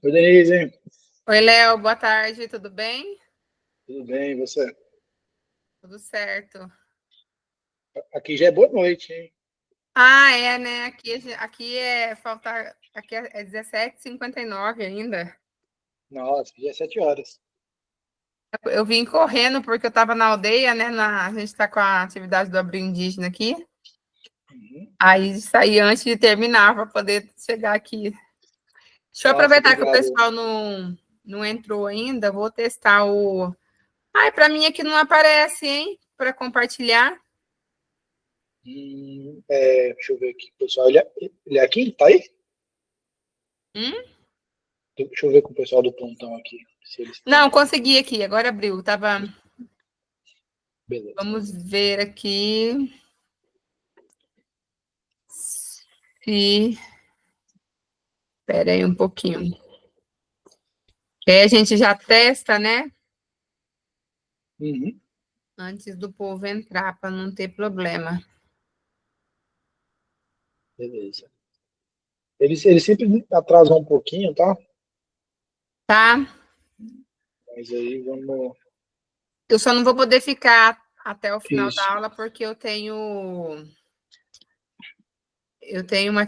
Oi, Denise, Oi, Léo, boa tarde, tudo bem? tudo bem? E você? Tudo certo. Aqui já é boa noite, hein? Ah, é, né? Aqui é 17h59 ainda. Nossa, já é 7 horas. Eu vim correndo porque eu estava na aldeia, né? A gente está com a atividade do abrigo indígena aqui. Uhum. Aí saí antes de terminar para poder chegar aqui. Deixa eu Nossa, aproveitar que o obrigado. pessoal não entrou ainda. Vou testar o. Ai, para mim aqui não aparece, hein? Para compartilhar. Deixa eu ver aqui, pessoal. Ele é aqui? Tá aí? Hum? Deixa eu ver com o pessoal do plantão aqui, se eles estão. Não, consegui aqui. Agora abriu. Tava. Beleza. Vamos ver aqui se. Espera aí um pouquinho. Que aí a gente já testa, né? Uhum. Antes do povo entrar, para não ter problema. Beleza. Eles sempre atrasam um pouquinho, tá? Tá? Mas aí vamos. Eu só não vou poder ficar até o final da Isso. aula porque eu tenho. Eu tenho uma.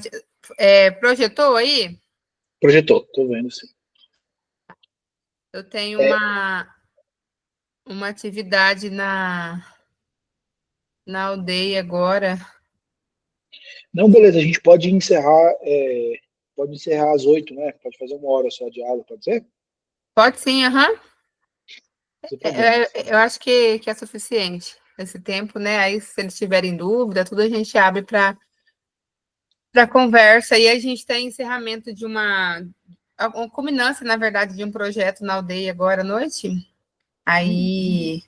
Projetou aí? Projetou, tô vendo sim. Eu tenho É, uma atividade na aldeia agora. não, beleza, a gente pode encerrar, pode encerrar às 8, né? Pode fazer 1 hora só de aula, pode ser? Pode sim, aham. Sem problemas. Eu acho que é suficiente esse tempo, né? Aí, se eles tiverem dúvida, tudo a gente abre para conversa. E a gente tem encerramento de uma culminância, na verdade, de um projeto na aldeia agora à noite. Hum, Aí,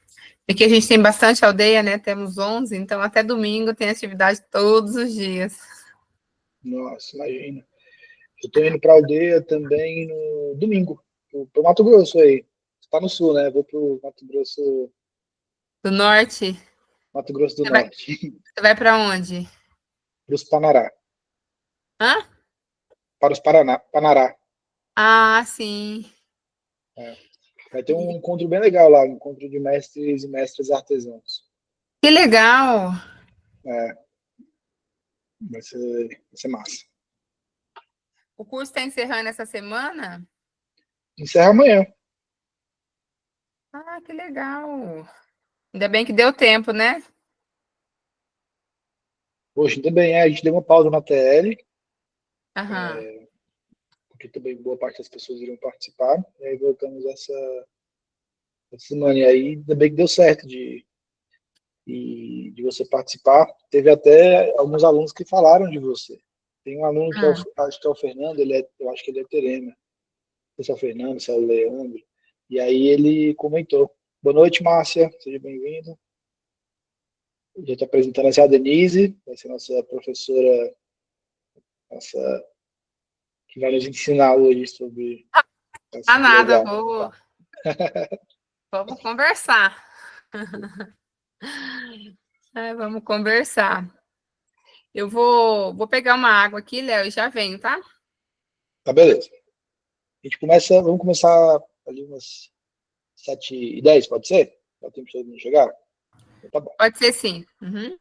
porque a gente tem bastante aldeia, né? Temos 11, então até domingo tem atividade todos os dias. nossa, imagina. Eu tô indo pra aldeia também no domingo, pro Mato Grosso aí. Você tá no sul, né? Vou pro Do norte, Mato Grosso do você vai, Norte, você vai para onde? pros Panará, Hã? para os Panará. Ah, sim. É. Vai ter um encontro bem legal lá, um encontro de mestres e mestres artesãos. Que legal. É, vai ser massa. O curso está encerrando essa semana? Encerra amanhã. Ah, que legal. Ainda bem que deu tempo, né? Poxa, ainda bem, a gente deu uma pausa na TL, Aham. porque também boa parte das pessoas iriam participar, e aí voltamos essa semana. E aí ainda bem que deu certo de você participar. Teve até alguns alunos que falaram de você. Tem um aluno que Ah. acho que é o Fernando, eu acho que ele é Terena. Não sei se é o Fernando, se é o Leandro. E aí ele comentou. Boa noite, Márcia, seja bem-vinda. Já estou apresentando essa é a Denise, vai ser nossa professora, nossa, que vai nos ensinar hoje sobre Ah, essa nada, legal. vamos conversar. Vamos conversar. Eu vou pegar uma água aqui, Léo, e já venho, tá? Tá, beleza. Vamos começar ali umas 7h10, pode ser? Dá tempo de todo mundo chegar? Então, tá bom. Pode ser sim. Uhum.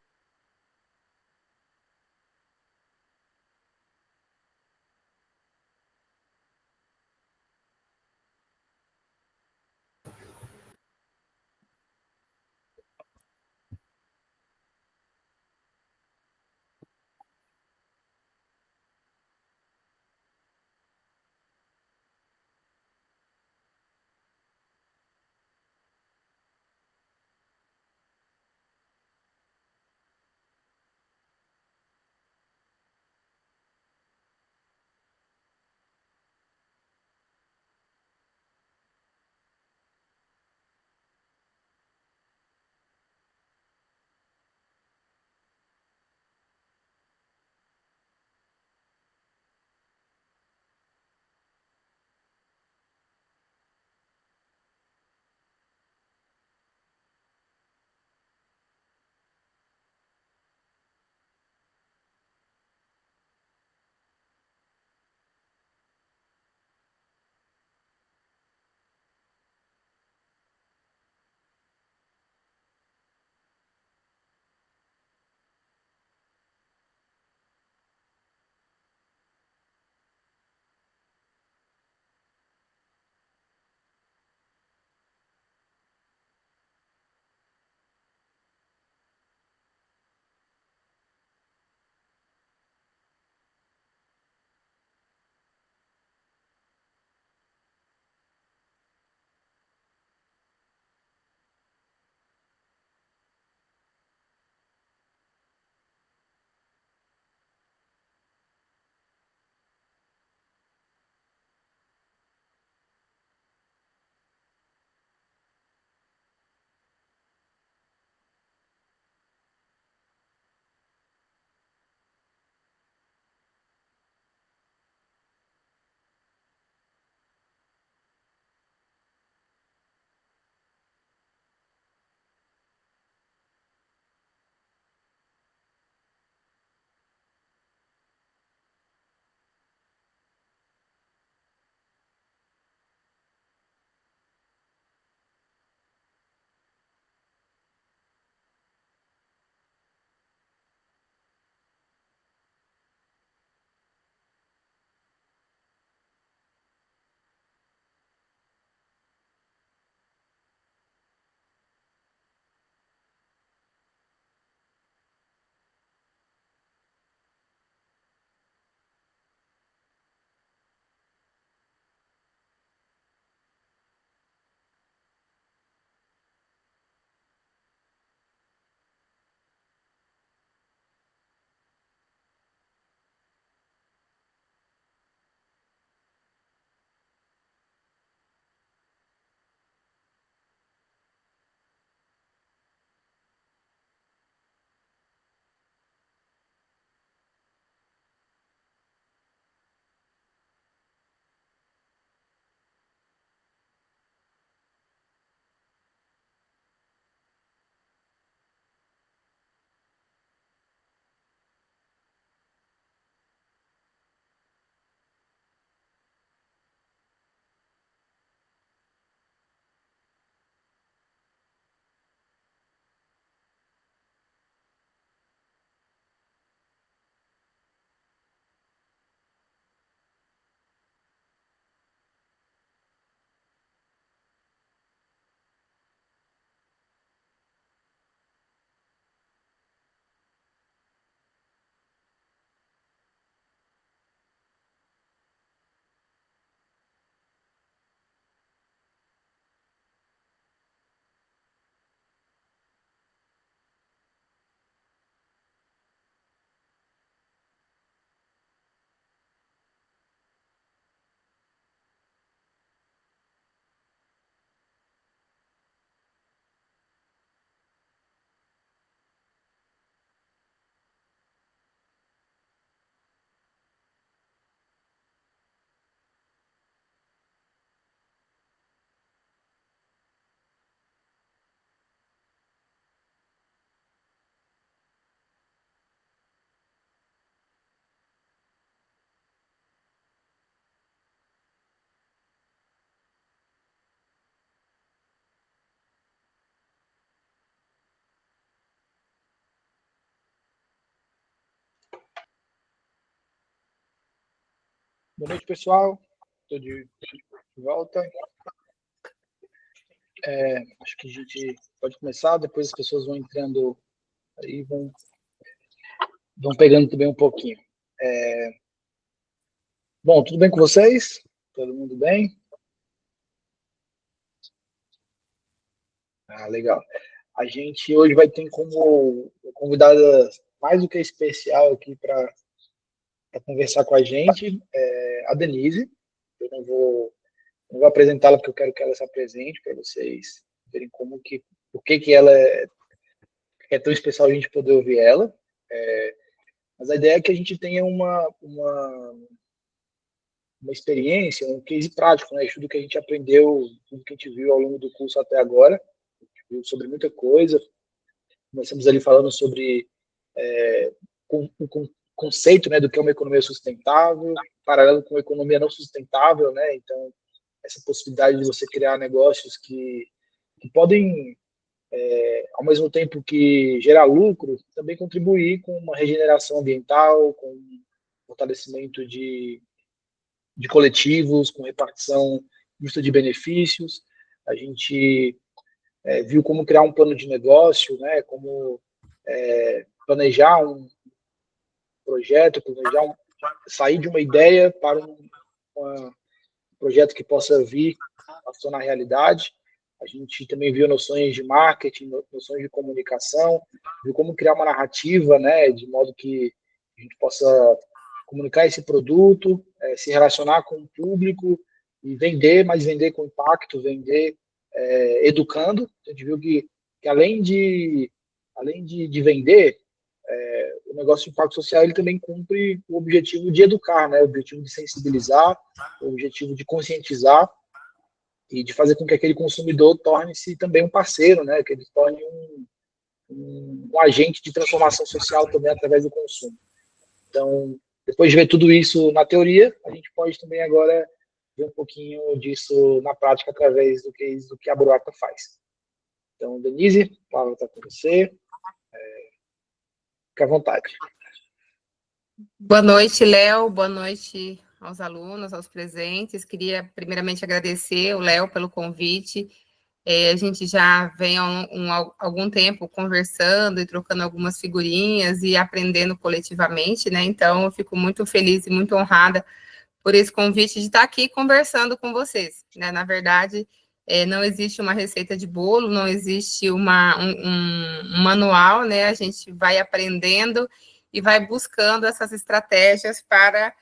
Boa noite, pessoal. Estou de volta. Acho que a gente pode começar, depois as pessoas vão entrando aí, vão pegando também um pouquinho. Bom, tudo bem com vocês? Todo mundo bem? Legal. A gente hoje vai ter como convidada mais do que especial aqui para conversar com a gente, a Denise. Eu não vou apresentá-la porque eu quero que ela se apresente para vocês verem por que ela é tão especial a gente poder ouvir ela. Mas a ideia é que a gente tenha uma experiência, um case prático, né? Tudo que a gente aprendeu, tudo que a gente viu ao longo do curso até agora, a gente viu sobre muita coisa. Começamos ali falando sobre o conceito, né, do que é uma economia sustentável, paralelo com a economia não sustentável, né? Então, essa possibilidade de você criar negócios que podem, ao mesmo tempo que gerar lucro, também contribuir com uma regeneração ambiental, com fortalecimento de coletivos, com repartição justa de benefícios. A gente viu como criar um plano de negócio, né, como planejar um projeto, sair de uma ideia para um projeto que possa vir a se tornar realidade. A gente também viu noções de marketing, noções de comunicação, viu como criar uma narrativa, né, de modo que a gente possa comunicar esse produto, se relacionar com o público e vender, mas vender com impacto, vender educando. A gente viu que além de vender, o negócio de impacto social ele também cumpre o objetivo de educar, né? O objetivo de sensibilizar, o objetivo de conscientizar e de fazer com que aquele consumidor torne-se também um parceiro, né? Que ele torne um agente de transformação social também através do consumo. Então, depois de ver tudo isso na teoria, a gente pode também agora ver um pouquinho disso na prática através do que a Bruata faz. Então, Denise, a palavra está com você. Fique à vontade. Boa noite, Léo. Boa noite aos alunos, aos presentes. Queria, primeiramente, agradecer o Léo pelo convite. A gente já vem há algum tempo conversando e trocando algumas figurinhas e aprendendo coletivamente, né? Então, eu fico muito feliz e muito honrada por esse convite de estar aqui conversando com vocês, né? Na verdade, não existe uma receita de bolo, não existe um manual, né? A gente vai aprendendo e vai buscando essas estratégias para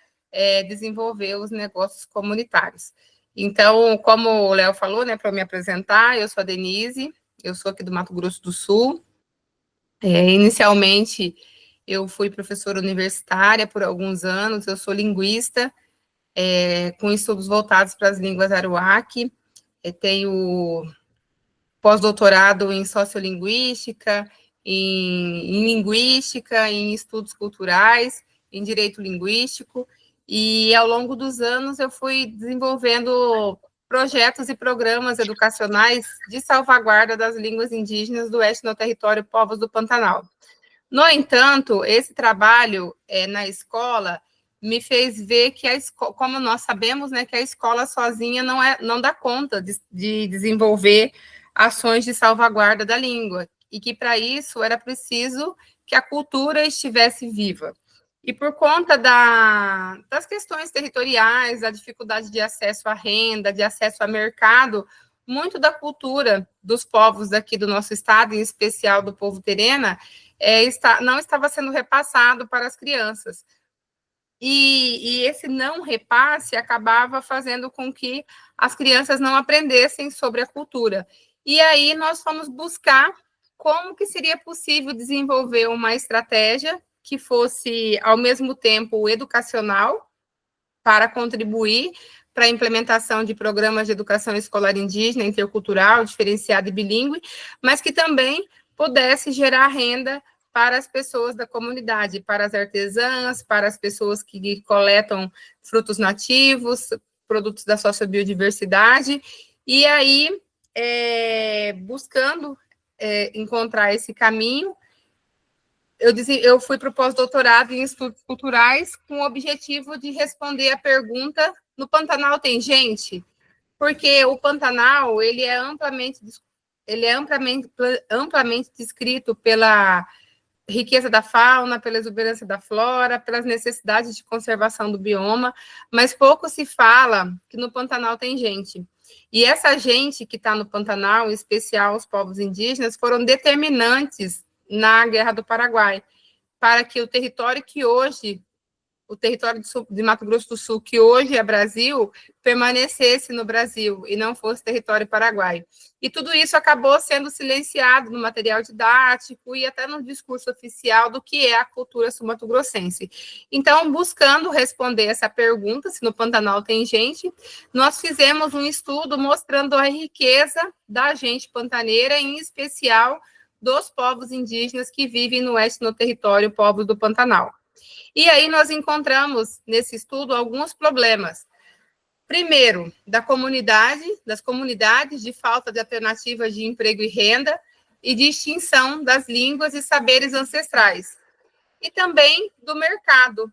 desenvolver os negócios comunitários. Então, como o Léo falou, né, para me apresentar, eu sou a Denise, eu sou aqui do Mato Grosso do Sul. Inicialmente, eu fui professora universitária por alguns anos, eu sou linguista, com estudos voltados para as línguas aruaque, tenho pós-doutorado em sociolinguística, em linguística, em estudos culturais, em direito linguístico, e ao longo dos anos eu fui desenvolvendo projetos e programas educacionais de salvaguarda das línguas indígenas do etnoterritório Povos do Pantanal. No entanto, esse trabalho na escola me fez ver que como nós sabemos, né, que a escola sozinha não dá conta de desenvolver ações de salvaguarda da língua, e que para isso era preciso que a cultura estivesse viva. E por conta das questões territoriais, da dificuldade de acesso à renda, de acesso a mercado, muito da cultura dos povos daqui do nosso estado, em especial do povo terena, não estava sendo repassado para as crianças. E esse não repasse acabava fazendo com que as crianças não aprendessem sobre a cultura. E aí nós fomos buscar como que seria possível desenvolver uma estratégia que fosse, ao mesmo tempo, educacional, para contribuir para a implementação de programas de educação escolar indígena, intercultural, diferenciada e bilíngue, mas que também pudesse gerar renda para as pessoas da comunidade, para as artesãs, para as pessoas que coletam frutos nativos, produtos da sociobiodiversidade, e aí, buscando encontrar esse caminho, eu fui para o pós-doutorado em estudos culturais com o objetivo de responder a pergunta: no Pantanal tem gente? Porque o Pantanal ele é amplamente descrito pela riqueza da fauna, pela exuberância da flora, pelas necessidades de conservação do bioma, mas pouco se fala que no Pantanal tem gente. E essa gente que está no Pantanal, em especial os povos indígenas, foram determinantes na Guerra do Paraguai, para que o território que hoje, o território de Mato Grosso do Sul, que hoje é Brasil, permanecesse no Brasil e não fosse território paraguaio. E tudo isso acabou sendo silenciado no material didático e até no discurso oficial do que é a cultura sul-mato-grossense. Então, buscando responder essa pergunta, se no Pantanal tem gente, nós fizemos um estudo mostrando a riqueza da gente pantaneira, em especial dos povos indígenas que vivem no oeste no território, povos do Pantanal. E aí nós encontramos, nesse estudo, alguns problemas. Primeiro, das comunidades de falta de alternativas de emprego e renda e de extinção das línguas e saberes ancestrais. E também do mercado,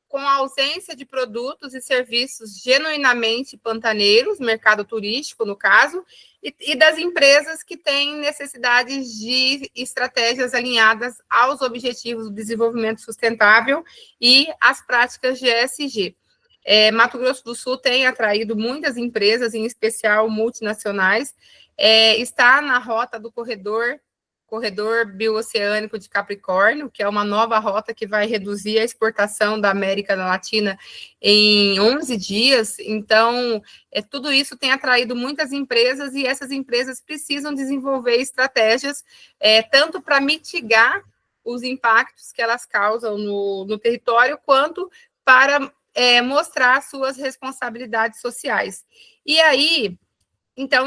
com a ausência de produtos e serviços genuinamente pantaneiros, mercado turístico, no caso, e das empresas que têm necessidades de estratégias alinhadas aos objetivos do desenvolvimento sustentável e às práticas de ESG. Mato Grosso do Sul tem atraído muitas empresas, em especial multinacionais, está na rota do corredor bioceânico de Capricórnio, que é uma nova rota que vai reduzir a exportação da América Latina em 11 dias. Então, tudo isso tem atraído muitas empresas e essas empresas precisam desenvolver estratégias tanto para mitigar os impactos que elas causam no território, quanto para mostrar suas responsabilidades sociais. E aí, então,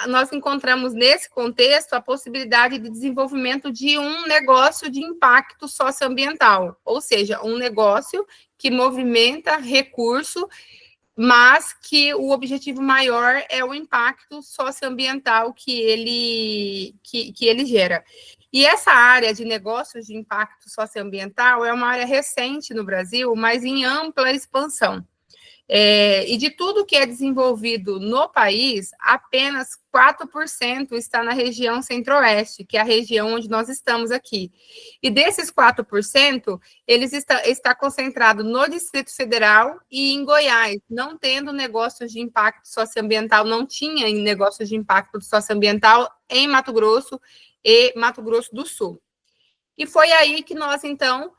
nós encontramos nesse contexto a possibilidade de desenvolvimento de um negócio de impacto socioambiental, ou seja, um negócio que movimenta recurso, mas que o objetivo maior é o impacto socioambiental que ele gera. E essa área de negócios de impacto socioambiental é uma área recente no Brasil, mas em ampla expansão. E de tudo que é desenvolvido no país, apenas 4% está na região centro-oeste, que é a região onde nós estamos aqui. E desses 4%, eles está concentrado no Distrito Federal e em Goiás, não tendo negócios de impacto socioambiental, não tinha negócios de impacto socioambiental em Mato Grosso e Mato Grosso do Sul. E foi aí que nós, então,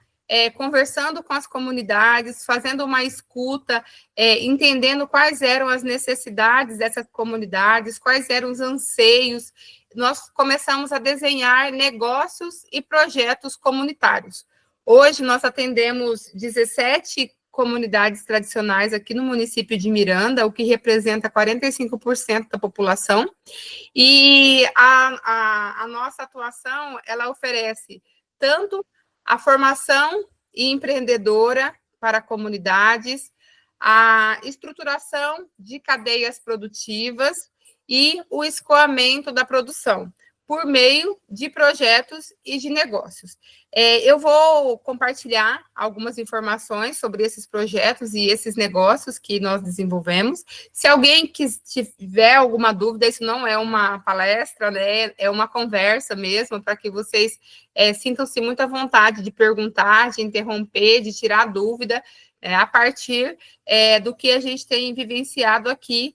conversando com as comunidades, fazendo uma escuta, entendendo quais eram as necessidades dessas comunidades, quais eram os anseios, nós começamos a desenhar negócios e projetos comunitários. Hoje, nós atendemos 17 comunidades tradicionais aqui no município de Miranda, o que representa 45% da população, e a nossa atuação, ela oferece tanto a formação empreendedora para comunidades, a estruturação de cadeias produtivas e o escoamento da produção, por meio de projetos e de negócios. Eu vou compartilhar algumas informações sobre esses projetos e esses negócios que nós desenvolvemos. Se alguém tiver alguma dúvida, isso não é uma palestra, né? É uma conversa mesmo, para que vocês sintam-se muito à vontade de perguntar, de interromper, de tirar dúvida, a partir do que a gente tem vivenciado aqui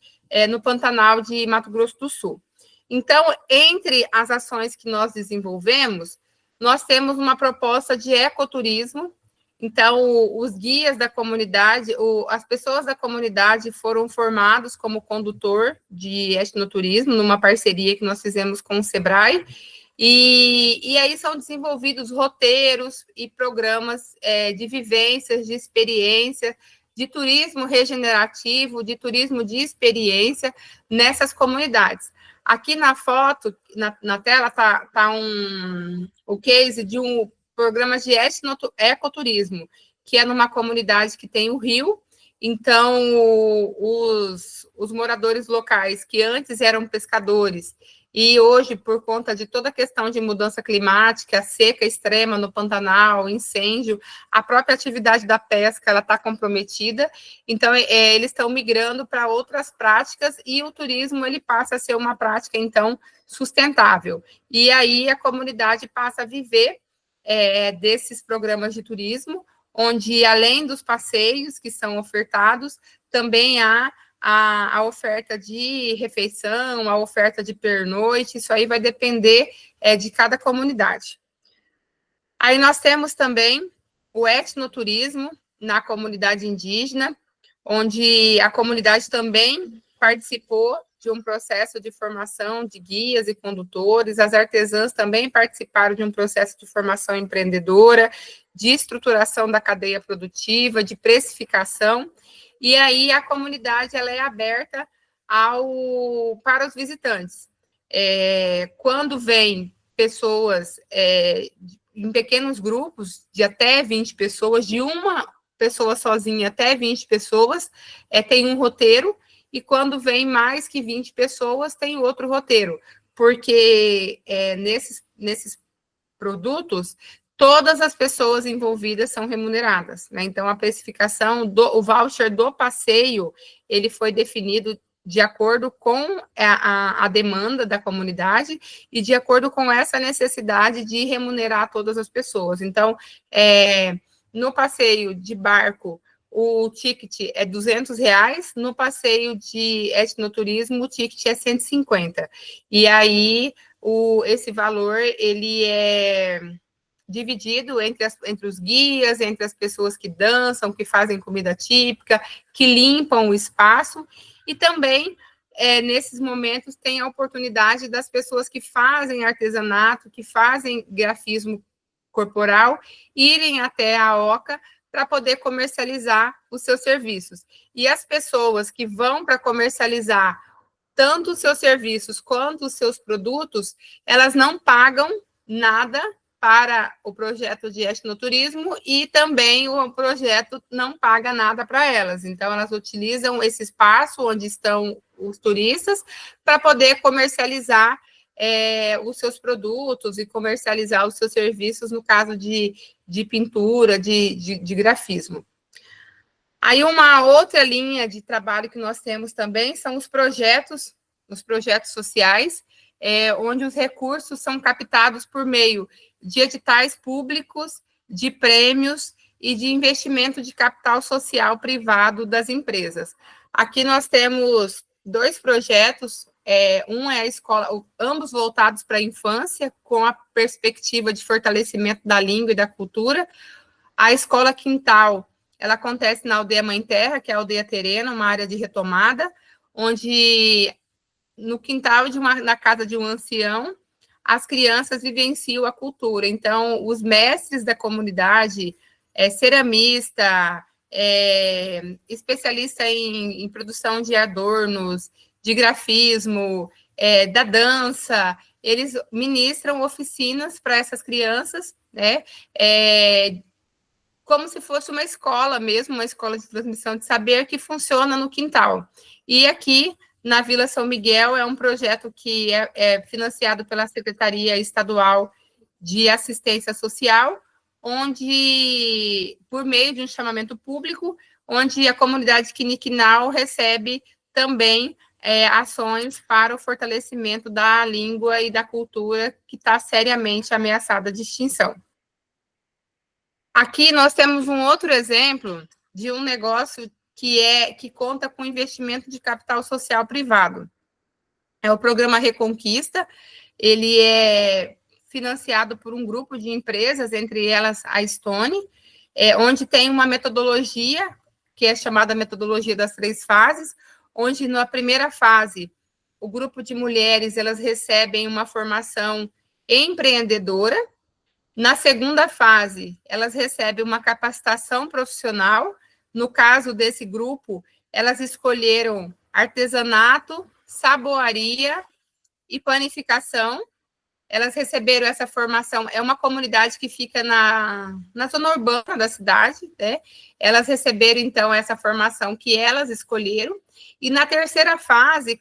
no Pantanal de Mato Grosso do Sul. Então, entre as ações que nós desenvolvemos, nós temos uma proposta de ecoturismo. Então, os guias da comunidade, as pessoas da comunidade foram formados como condutor de etnoturismo, numa parceria que nós fizemos com o Sebrae, e aí são desenvolvidos roteiros e programas de vivências, de experiência, de turismo regenerativo, de turismo de experiência nessas comunidades. Aqui na foto, na tela, está o case de um programa de ecoturismo, que é numa comunidade que tem o rio. Então, os moradores locais, que antes eram pescadores E hoje, por conta de toda a questão de mudança climática, seca extrema no Pantanal, incêndio, a própria atividade da pesca ela está comprometida. Então, eles estão migrando para outras práticas e o turismo ele passa a ser uma prática, então, sustentável. E aí a comunidade passa a viver desses programas de turismo, onde, além dos passeios que são ofertados, também há a oferta de refeição, a oferta de pernoite, isso aí vai depender de cada comunidade. Aí nós temos também o etnoturismo na comunidade indígena, onde a comunidade também participou de um processo de formação de guias e condutores, as artesãs também participaram de um processo de formação empreendedora, de estruturação da cadeia produtiva, de precificação, e aí a comunidade ela é aberta para os visitantes. Quando vem pessoas em pequenos grupos, de até 20 pessoas, de uma pessoa sozinha até 20 pessoas, tem um roteiro, e quando vem mais que 20 pessoas, tem outro roteiro, porque nesses produtos, todas as pessoas envolvidas são remuneradas, né? Então, a precificação, o voucher do passeio, ele foi definido de acordo com a demanda da comunidade e de acordo com essa necessidade de remunerar todas as pessoas. Então, no passeio de barco, o ticket é R$200, no passeio de etnoturismo, o ticket é 150. E aí, esse valor, ele é dividido entre os guias, entre as pessoas que dançam, que fazem comida típica, que limpam o espaço, e também, nesses momentos, tem a oportunidade das pessoas que fazem artesanato, que fazem grafismo corporal, irem até a Oca para poder comercializar os seus serviços. E as pessoas que vão para comercializar tanto os seus serviços quanto os seus produtos, elas não pagam nada para o projeto de etnoturismo e também o projeto não paga nada para elas. Então, elas utilizam esse espaço onde estão os turistas para poder comercializar os seus produtos e comercializar os seus serviços, no caso de pintura, de grafismo. Aí, uma outra linha de trabalho que nós temos também são os projetos sociais, onde os recursos são captados por meio de editais públicos, de prêmios e de investimento de capital social privado das empresas. Aqui nós temos 2 projetos, um é a escola, ambos voltados para a infância, com a perspectiva de fortalecimento da língua e da cultura. A Escola Quintal, ela acontece na Aldeia Mãe Terra, que é a Aldeia Terena, uma área de retomada, onde no quintal na casa de um ancião, as crianças vivenciam a cultura. Então, os mestres da comunidade, ceramista, especialista em produção de adornos, de grafismo, da dança, eles ministram oficinas para essas crianças, né? Como se fosse uma escola mesmo, uma escola de transmissão de saber que funciona no quintal. E aqui, na Vila São Miguel, é um projeto que é financiado pela Secretaria Estadual de Assistência Social, onde, por meio de um chamamento público, onde a comunidade Quiniquinal recebe também ações para o fortalecimento da língua e da cultura que está seriamente ameaçada de extinção. Aqui nós temos um outro exemplo de um negócio que conta com investimento de capital social privado. É o programa Reconquista, ele é financiado por um grupo de empresas, entre elas a Stone, onde tem uma metodologia, que é chamada metodologia das 3 fases, onde na primeira fase, o grupo de mulheres, elas recebem uma formação empreendedora. Na segunda fase, elas recebem uma capacitação profissional. No caso desse grupo, elas escolheram artesanato, saboaria e panificação. Elas receberam essa formação, é uma comunidade que fica na zona urbana da cidade, né? Elas receberam, então, essa formação que elas escolheram. E na terceira fase,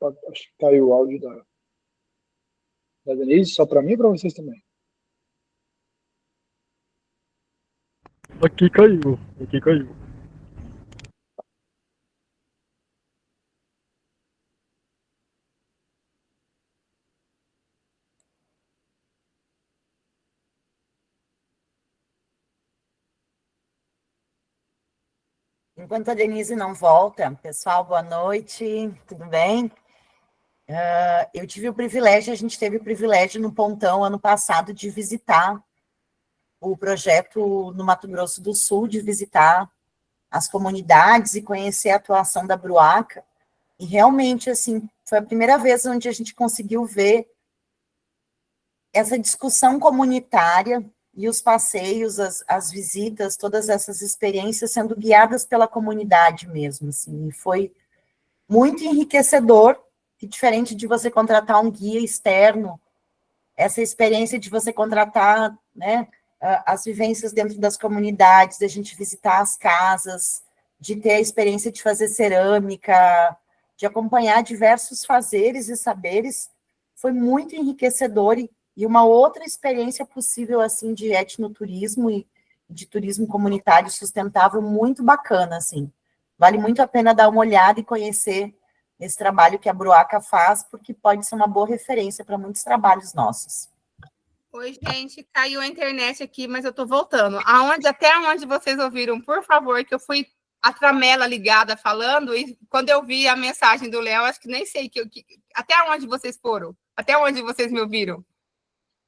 Acho que caiu o áudio da Denise, só para mim ou para vocês também? Aqui caiu, aqui caiu. Enquanto a Denise não volta, pessoal, boa noite, tudo bem? Eu tive o privilégio, a gente teve o privilégio no Pontão, ano passado, de visitar o projeto no Mato Grosso do Sul, de visitar as comunidades e conhecer a atuação da Bruaca. E realmente, assim, foi a primeira vez onde a gente conseguiu ver essa discussão comunitária e os passeios, as visitas, todas essas experiências sendo guiadas pela comunidade mesmo, assim, e foi muito enriquecedor, que diferente de você contratar um guia externo, essa experiência de você contratar, né, as vivências dentro das comunidades, de a gente visitar as casas, de ter a experiência de fazer cerâmica, de acompanhar diversos fazeres e saberes, foi muito enriquecedor e uma outra experiência possível, assim, de etnoturismo e de turismo comunitário sustentável muito bacana, assim. Vale muito a pena dar uma olhada e conhecer esse trabalho que a Bruaca faz, porque pode ser uma boa referência para muitos trabalhos nossos. Oi, gente, caiu a internet aqui, mas eu estou voltando. Até onde vocês ouviram, por favor, que eu fui a tramela ligada falando, e quando eu vi a mensagem do Léo, acho que nem sei até onde vocês foram, até onde vocês me ouviram.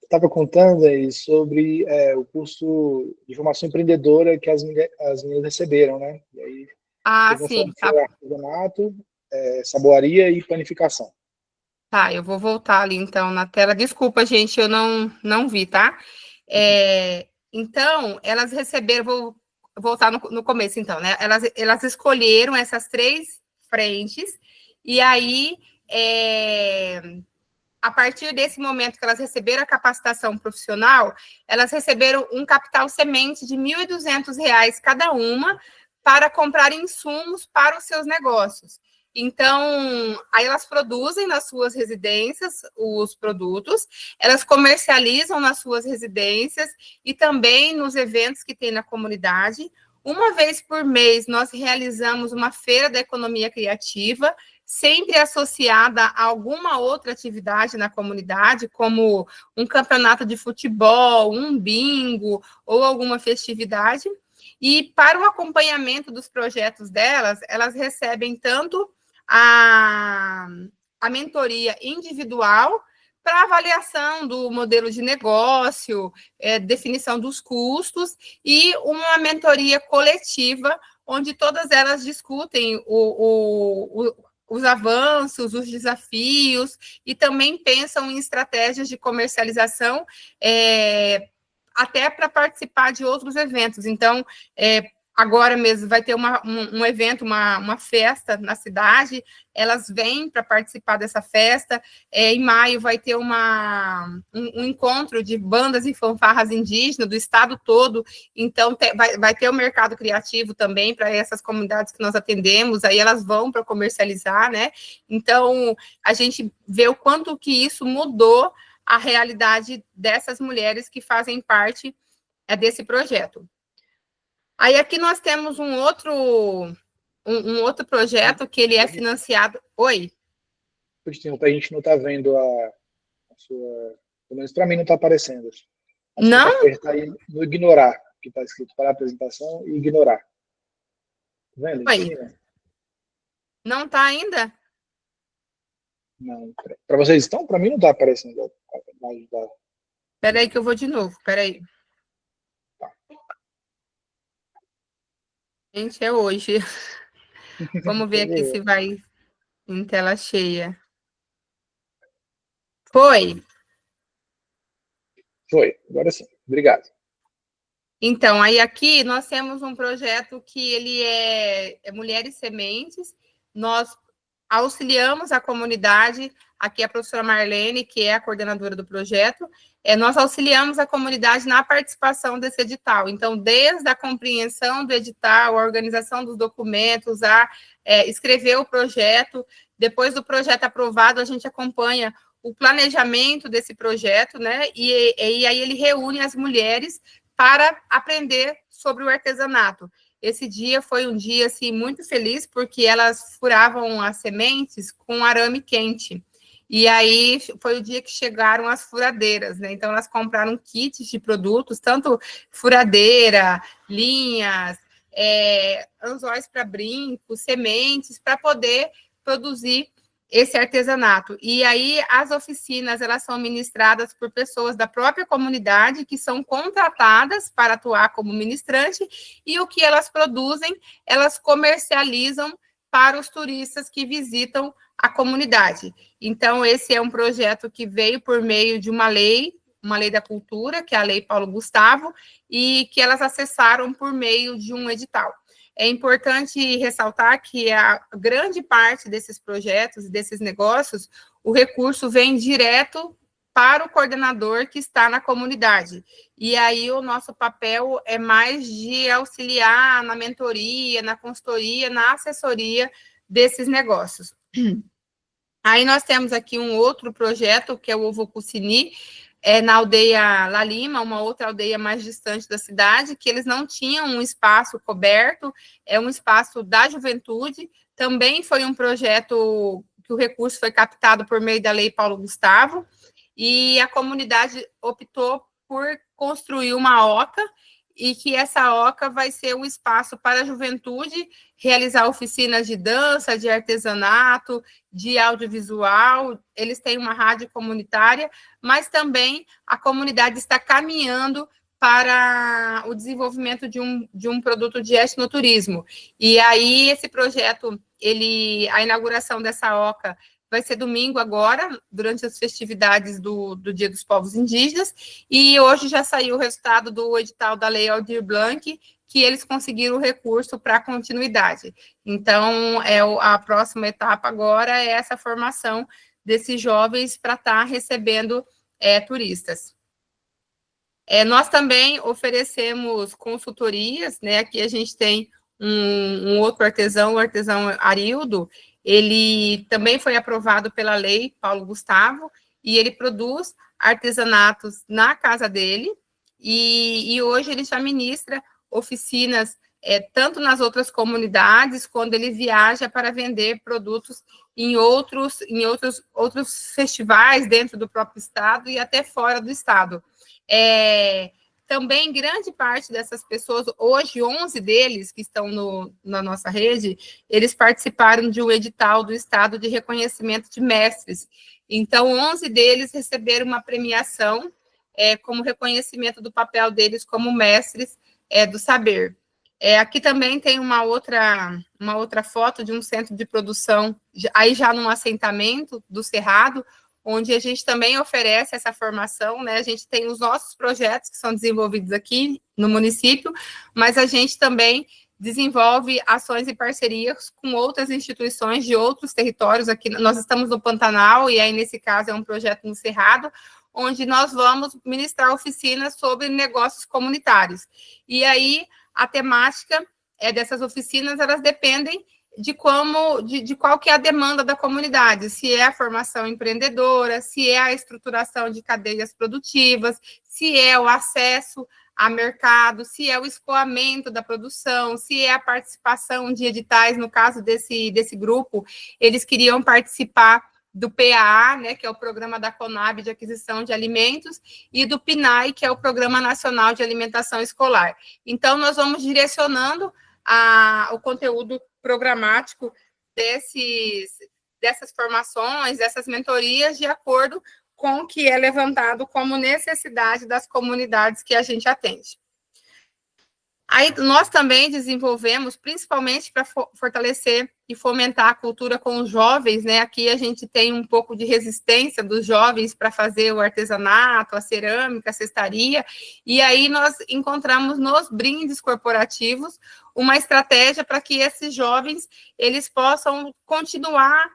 Estava contando aí sobre o curso de formação empreendedora que as meninas receberam, né? E aí, sim. Tá. Artesanato, saboaria e panificação. Tá, eu vou voltar ali, então, na tela. Desculpa, gente, eu não vi, tá? Então, elas receberam, vou voltar no começo, então, né? Elas escolheram essas 3 frentes, e aí, a partir desse momento que elas receberam a capacitação profissional, elas receberam um capital semente de R$ 1.200 cada uma para comprar insumos para os seus negócios. Então, aí elas produzem nas suas residências os produtos, elas comercializam nas suas residências e também nos eventos que tem na comunidade. Uma vez por mês, nós realizamos uma feira da economia criativa, sempre associada a alguma outra atividade na comunidade, como um campeonato de futebol, um bingo ou alguma festividade. E para o acompanhamento dos projetos delas, elas recebem tanto a mentoria individual para avaliação do modelo de negócio, definição dos custos, e uma mentoria coletiva, onde todas elas discutem os avanços, os desafios, e também pensam em estratégias de comercialização, até para participar de outros eventos. Então, agora mesmo vai ter um evento, uma festa na cidade, elas vêm para participar dessa festa. Em maio vai ter um encontro de bandas e fanfarras indígenas do estado todo, então vai ter o mercado criativo também para essas comunidades que nós atendemos, aí elas vão para comercializar, né? Então, a gente vê o quanto que isso mudou a realidade dessas mulheres que fazem parte desse projeto. Aí aqui nós temos um outro projeto que ele é financiado. Oi? A gente não está vendo a sua... Pelo menos para mim não está aparecendo. Não? Apertar aí no ignorar, que está escrito para a apresentação, e ignorar. Tá vendo? Oi. Não está ainda? Não. Para vocês estão? Para mim não está aparecendo. Espera aí que eu vou de novo. Espera aí. Tá. Gente, é hoje. Vamos ver aqui se vai em tela cheia. Foi? Foi, agora sim. Obrigado. Então, aí aqui nós temos um projeto que ele é Mulheres Sementes. Nós auxiliamos a comunidade, aqui a professora Marlene, que é a coordenadora do projeto, nós auxiliamos a comunidade na participação desse edital. Então, desde a compreensão do edital, a organização dos documentos, a escrever o projeto, Depois do projeto aprovado, a gente acompanha o planejamento desse projeto, né? E aí ele reúne as mulheres para aprender sobre o artesanato. Esse dia foi um dia assim muito feliz, porque elas furavam as sementes com arame quente. E aí foi o dia que chegaram as furadeiras, né? Então elas compraram kits de produtos, tanto furadeira, linhas, anzóis para brincos, sementes, para poder produzir esse artesanato. E aí as oficinas, elas são ministradas por pessoas da própria comunidade que são contratadas para atuar como ministrante, e o que elas produzem, elas comercializam para os turistas que visitam a comunidade. Então, esse é um projeto que veio por meio de uma lei da cultura, que é a Lei Paulo Gustavo, e que elas acessaram por meio de um edital. É importante ressaltar que a grande parte desses projetos e desses negócios, o recurso vem direto para o coordenador que está na comunidade. E aí o nosso papel é mais de auxiliar na mentoria, na consultoria, na assessoria desses negócios. Aí nós temos aqui um outro projeto, que é o Ovo Cucini, na aldeia La Lima, uma outra aldeia mais distante da cidade, que eles não tinham um espaço coberto, é um espaço da juventude. Também foi um projeto que o recurso foi captado por meio da Lei Paulo Gustavo, e a comunidade optou por construir uma oca, e que essa oca vai ser um espaço para a juventude realizar oficinas de dança, de artesanato, de audiovisual. Eles têm uma rádio comunitária, mas também a comunidade está caminhando para o desenvolvimento de um produto de etnoturismo. E aí esse projeto, a inauguração dessa oca vai ser domingo agora, durante as festividades do Dia dos Povos Indígenas, e hoje já saiu o resultado do edital da Lei Aldir Blanc, que eles conseguiram o recurso para continuidade. Então, a próxima etapa agora é essa formação desses jovens para estar recebendo turistas. Nós também oferecemos consultorias, né? Aqui a gente tem um outro artesão, o artesão Arildo. Ele também foi aprovado pela Lei Paulo Gustavo, e ele produz artesanatos na casa dele, e hoje ele já ministra oficinas tanto nas outras comunidades, quando ele viaja para vender produtos em outros festivais dentro do próprio estado e até fora do estado. Também grande parte dessas pessoas, hoje 11 deles que estão na nossa rede, eles participaram de um edital do Estado de reconhecimento de mestres. Então, 11 deles receberam uma premiação como reconhecimento do papel deles como mestres do saber. Aqui também tem uma outra foto de um centro de produção, aí já num assentamento do Cerrado, onde a gente também oferece essa formação, né? A gente tem os nossos projetos que são desenvolvidos aqui no município, mas a gente também desenvolve ações e parcerias com outras instituições de outros territórios. Aqui nós estamos no Pantanal, e aí nesse caso é um projeto no Cerrado, onde nós vamos ministrar oficinas sobre negócios comunitários. E aí a temática dessas oficinas, elas dependem de qual que é a demanda da comunidade, se é a formação empreendedora, se é a estruturação de cadeias produtivas, se é o acesso a mercado, se é o escoamento da produção, se é a participação de editais. No caso desse grupo, eles queriam participar do PAA, né, que é o Programa da Conab de Aquisição de Alimentos, e do PNAE, que é o Programa Nacional de Alimentação Escolar. Então, nós vamos direcionando o conteúdo programático dessas formações, dessas mentorias, de acordo com o que é levantado como necessidade das comunidades que a gente atende. Aí nós também desenvolvemos, principalmente para fortalecer e fomentar a cultura com os jovens, né? Aqui a gente tem um pouco de resistência dos jovens para fazer o artesanato, a cerâmica, a cestaria, e aí nós encontramos nos brindes corporativos uma estratégia para que esses jovens eles possam continuar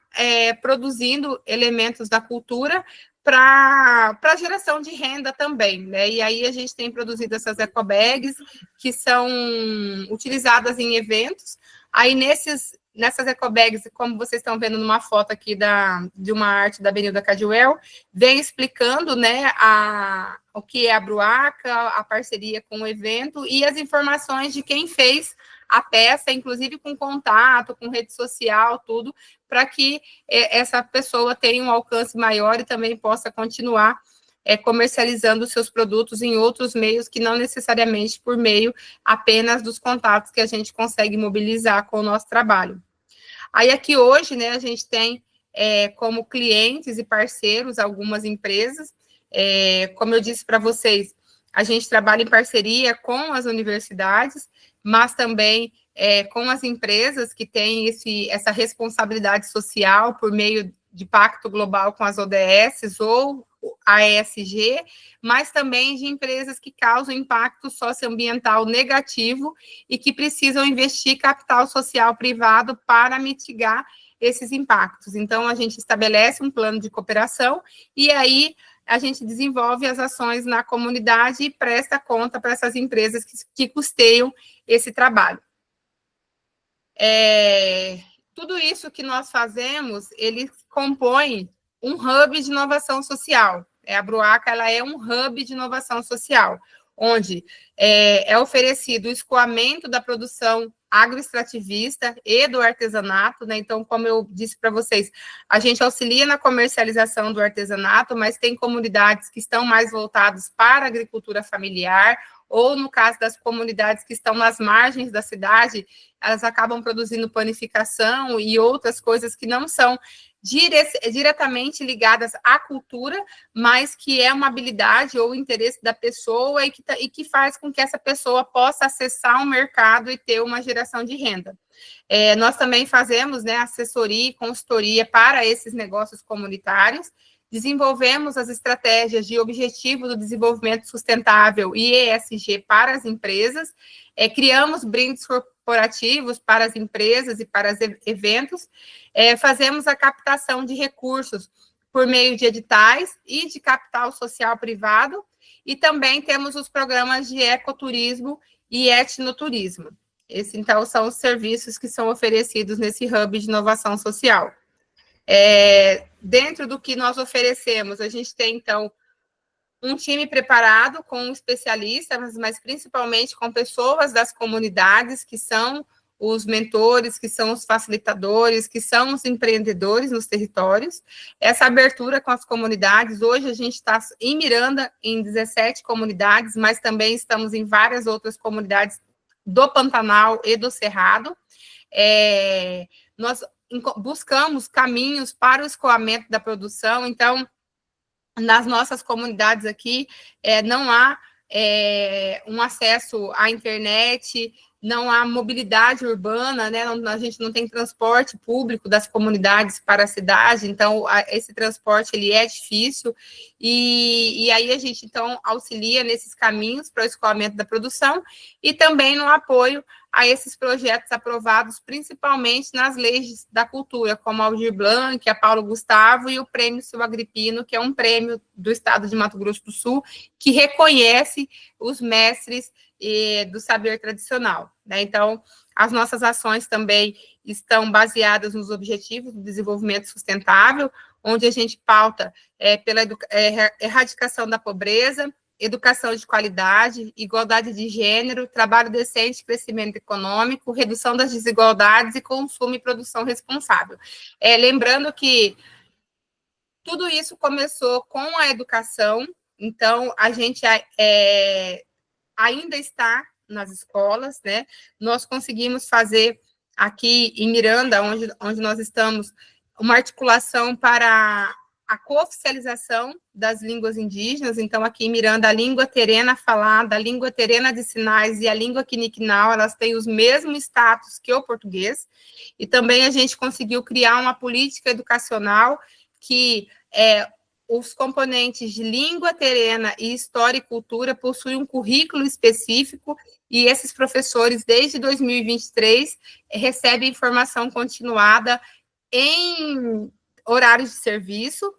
produzindo elementos da cultura para geração de renda também, né? E aí a gente tem produzido essas ecobags, que são utilizadas em eventos. Aí nesses nessas ecobags, como vocês estão vendo numa foto aqui de uma arte da Benilda Cadwell, vem explicando, né, o que é a Bruaca, a parceria com o evento e as informações de quem fez a peça, inclusive com contato, com rede social, tudo, para que essa pessoa tenha um alcance maior e também possa continuar comercializando seus produtos em outros meios que não necessariamente por meio apenas dos contatos que a gente consegue mobilizar com o nosso trabalho. Aí aqui hoje, né, a gente tem como clientes e parceiros algumas empresas. Como eu disse para vocês, a gente trabalha em parceria com as universidades, mas também com as empresas que têm essa responsabilidade social por meio de pacto global com as ODS ou a ESG, mas também de empresas que causam impacto socioambiental negativo e que precisam investir capital social privado para mitigar esses impactos. Então, a gente estabelece um plano de cooperação e aí a gente desenvolve as ações na comunidade e presta conta para essas empresas que custeiam esse trabalho. Tudo isso que nós fazemos, ele compõe um hub de inovação social. A Bruaca, ela é um hub de inovação social, onde é oferecido o escoamento da produção agroextrativista e do artesanato, né? Então, como eu disse para vocês, a gente auxilia na comercialização do artesanato, mas tem comunidades que estão mais voltadas para a agricultura familiar, ou no caso das comunidades que estão nas margens da cidade, elas acabam produzindo panificação e outras coisas que não são diretamente ligadas à cultura, mas que é uma habilidade ou interesse da pessoa e que faz com que essa pessoa possa acessar um mercado e ter uma geração de renda. Nós também fazemos, né, assessoria e consultoria para esses negócios comunitários, desenvolvemos as estratégias de objetivo do desenvolvimento sustentável e ESG para as empresas, criamos brindes corporativos para as empresas e para os eventos, fazemos a captação de recursos por meio de editais e de capital social privado, e também temos os programas de ecoturismo e etnoturismo. Esses, então, são os serviços que são oferecidos nesse hub de inovação social. Dentro do que nós oferecemos, a gente tem, então, um time preparado com especialistas, mas principalmente com pessoas das comunidades, que são os mentores, que são os facilitadores, que são os empreendedores nos territórios. Essa abertura com as comunidades, hoje a gente está em Miranda, em 17 comunidades, mas também estamos em várias outras comunidades do Pantanal e do Cerrado. Nós buscamos caminhos para o escoamento da produção, então, nas nossas comunidades aqui, não há um acesso à internet, não há mobilidade urbana, né? A gente não tem transporte público das comunidades para a cidade, então esse transporte ele é difícil, e aí a gente então auxilia nesses caminhos para o escoamento da produção e também no apoio a esses projetos aprovados principalmente nas leis da cultura, como a Aldir Blanc, a Paulo Gustavo e o Prêmio Silva Agripino, que é um prêmio do estado de Mato Grosso do Sul, que reconhece os mestres do saber tradicional, né? Então, as nossas ações também estão baseadas nos objetivos do desenvolvimento sustentável, onde a gente pauta pela erradicação da pobreza, educação de qualidade, igualdade de gênero, trabalho decente, crescimento econômico, redução das desigualdades e consumo e produção responsável. Lembrando que tudo isso começou com a educação, então a gente ainda está nas escolas, né? Nós conseguimos fazer aqui em Miranda, onde nós estamos, uma articulação para a cooficialização das línguas indígenas. Então, aqui em Miranda, a língua terena falada, a língua terena de sinais e a língua quiniquinal, elas têm os mesmos status que o português. E também a gente conseguiu criar uma política educacional que os componentes de língua terena e história e cultura possuem um currículo específico e esses professores, desde 2023, recebem formação continuada em horários de serviço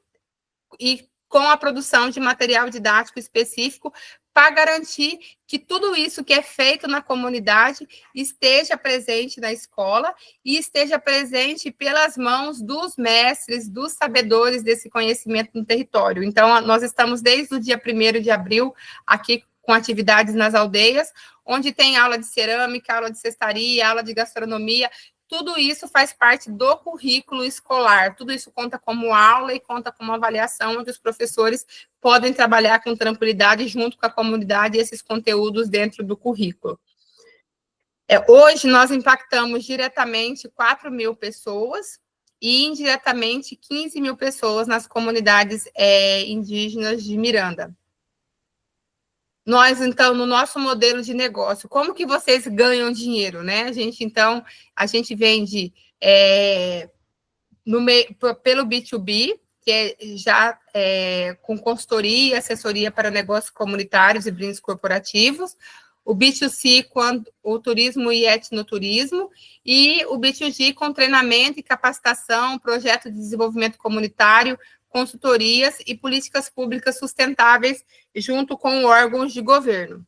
e com a produção de material didático específico para garantir que tudo isso que é feito na comunidade esteja presente na escola e esteja presente pelas mãos dos mestres, dos sabedores desse conhecimento no território. Então, nós estamos desde o dia 1º de abril aqui com atividades nas aldeias, onde tem aula de cerâmica, aula de cestaria, aula de gastronomia. Tudo isso faz parte do currículo escolar, tudo isso conta como aula e conta como avaliação, onde os professores podem trabalhar com tranquilidade junto com a comunidade esses conteúdos dentro do currículo. Hoje, nós impactamos diretamente 4.000 pessoas e indiretamente 15.000 pessoas nas comunidades indígenas de Miranda. Nós, então, no nosso modelo de negócio, como que vocês ganham dinheiro, né? A gente vende pelo B2B, que já com consultoria e assessoria para negócios comunitários e brindes corporativos, o B2C com o turismo e etnoturismo, e o B2G com treinamento e capacitação, projeto de desenvolvimento comunitário, consultorias e políticas públicas sustentáveis junto com órgãos de governo.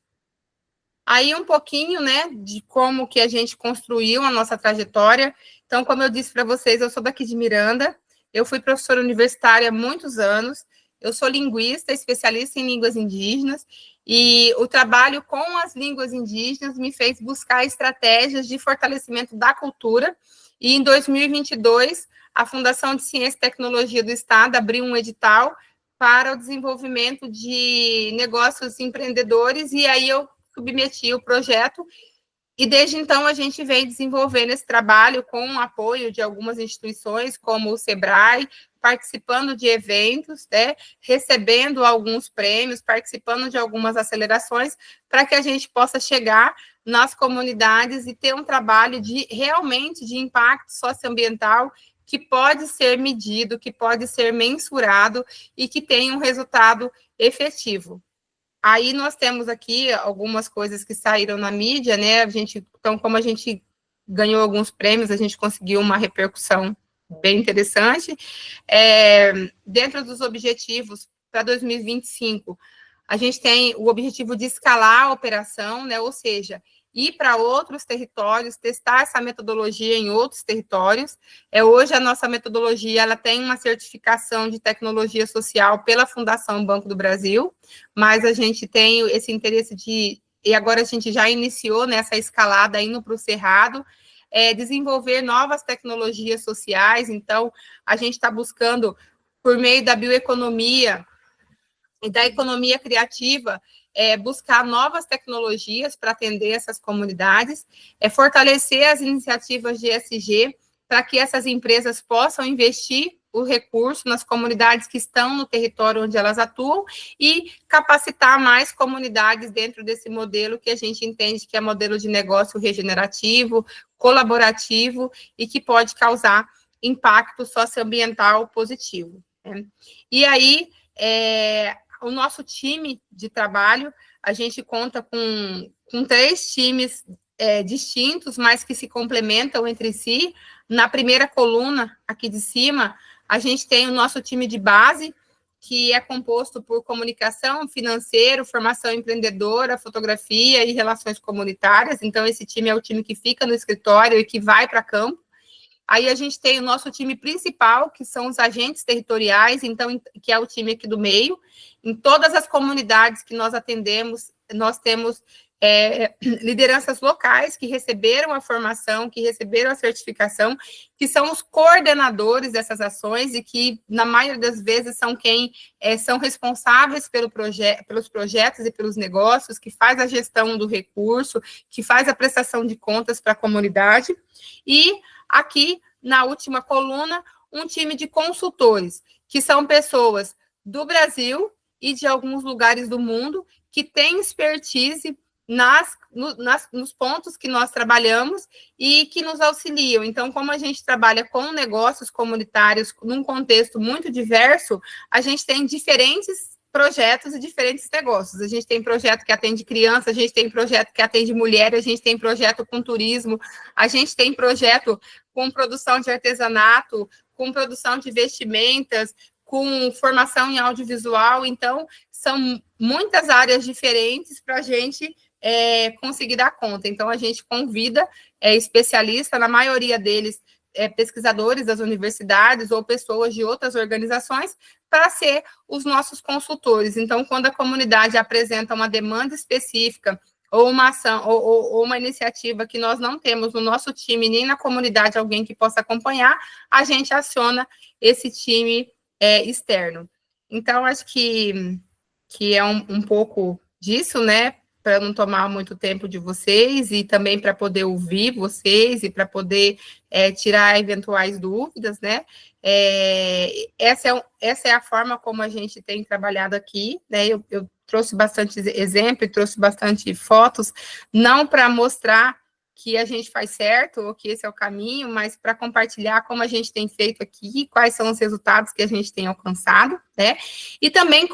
Aí um pouquinho, né, de como que a gente construiu a nossa trajetória. Então, como eu disse para vocês, eu sou daqui de Miranda, eu fui professora universitária há muitos anos, eu sou linguista, especialista em línguas indígenas, e o trabalho com as línguas indígenas me fez buscar estratégias de fortalecimento da cultura, e em 2022, a Fundação de Ciência e Tecnologia do Estado abriu um edital para o desenvolvimento de negócios empreendedores, e aí eu submeti o projeto, e desde então a gente vem desenvolvendo esse trabalho com o apoio de algumas instituições, como o SEBRAE, participando de eventos, né, recebendo alguns prêmios, participando de algumas acelerações, para que a gente possa chegar nas comunidades e ter um trabalho realmente de impacto socioambiental que pode ser medido, que pode ser mensurado e que tem um resultado efetivo. Aí nós temos aqui algumas coisas que saíram na mídia, né? Então, como a gente ganhou alguns prêmios, a gente conseguiu uma repercussão bem interessante. Dentro dos objetivos para 2025, a gente tem o objetivo de escalar a operação, né? Ou seja, ir para outros territórios, testar essa metodologia em outros territórios. Hoje, a nossa metodologia ela tem uma certificação de tecnologia social pela Fundação Banco do Brasil, mas a gente tem esse interesse e agora a gente já iniciou nessa escalada indo para o Cerrado, desenvolver novas tecnologias sociais. Então, a gente está buscando, por meio da bioeconomia e da economia criativa, buscar novas tecnologias para atender essas comunidades, fortalecer as iniciativas de ESG para que essas empresas possam investir o recurso nas comunidades que estão no território onde elas atuam e capacitar mais comunidades dentro desse modelo que a gente entende que é modelo de negócio regenerativo, colaborativo e que pode causar impacto socioambiental positivo, né? E aí, o nosso time de trabalho, a gente conta com 3 times distintos, mas que se complementam entre si. Na primeira coluna, aqui de cima, a gente tem o nosso time de base, que é composto por comunicação, financeiro, formação empreendedora, fotografia e relações comunitárias. Então, esse time é o time que fica no escritório e que vai para campo. Aí a gente tem o nosso time principal, que são os agentes territoriais, então, que é o time aqui do meio. Em todas as comunidades que nós atendemos, nós temos lideranças locais que receberam a formação, que receberam a certificação, que são os coordenadores dessas ações e que, na maioria das vezes, são quem são responsáveis pelos projetos e pelos negócios, que faz a gestão do recurso, que faz a prestação de contas para a comunidade. E aqui, na última coluna, um time de consultores, que são pessoas do Brasil e de alguns lugares do mundo que têm expertise nos pontos que nós trabalhamos e que nos auxiliam. Então, como a gente trabalha com negócios comunitários num contexto muito diverso, a gente tem diferentes projetos e diferentes negócios. A gente tem projeto que atende criança, a gente tem projeto que atende mulher, a gente tem projeto com turismo, a gente tem projeto com produção de artesanato, com produção de vestimentas, com formação em audiovisual. Então, são muitas áreas diferentes para a gente conseguir dar conta. Então, a gente convida especialistas, na maioria deles, pesquisadores das universidades ou pessoas de outras organizações, para ser os nossos consultores. Então, quando a comunidade apresenta uma demanda específica, ou uma ação, ou uma iniciativa que nós não temos no nosso time, nem na comunidade, alguém que possa acompanhar, a gente aciona esse time externo. Então, acho que é um pouco disso, né? Para não tomar muito tempo de vocês e também para poder ouvir vocês e para poder tirar eventuais dúvidas, né? Essa é a forma como a gente tem trabalhado aqui, né? Eu trouxe bastante exemplo, trouxe bastante fotos, não para mostrar que a gente faz certo ou que esse é o caminho, mas para compartilhar como a gente tem feito aqui, quais são os resultados que a gente tem alcançado, né? E também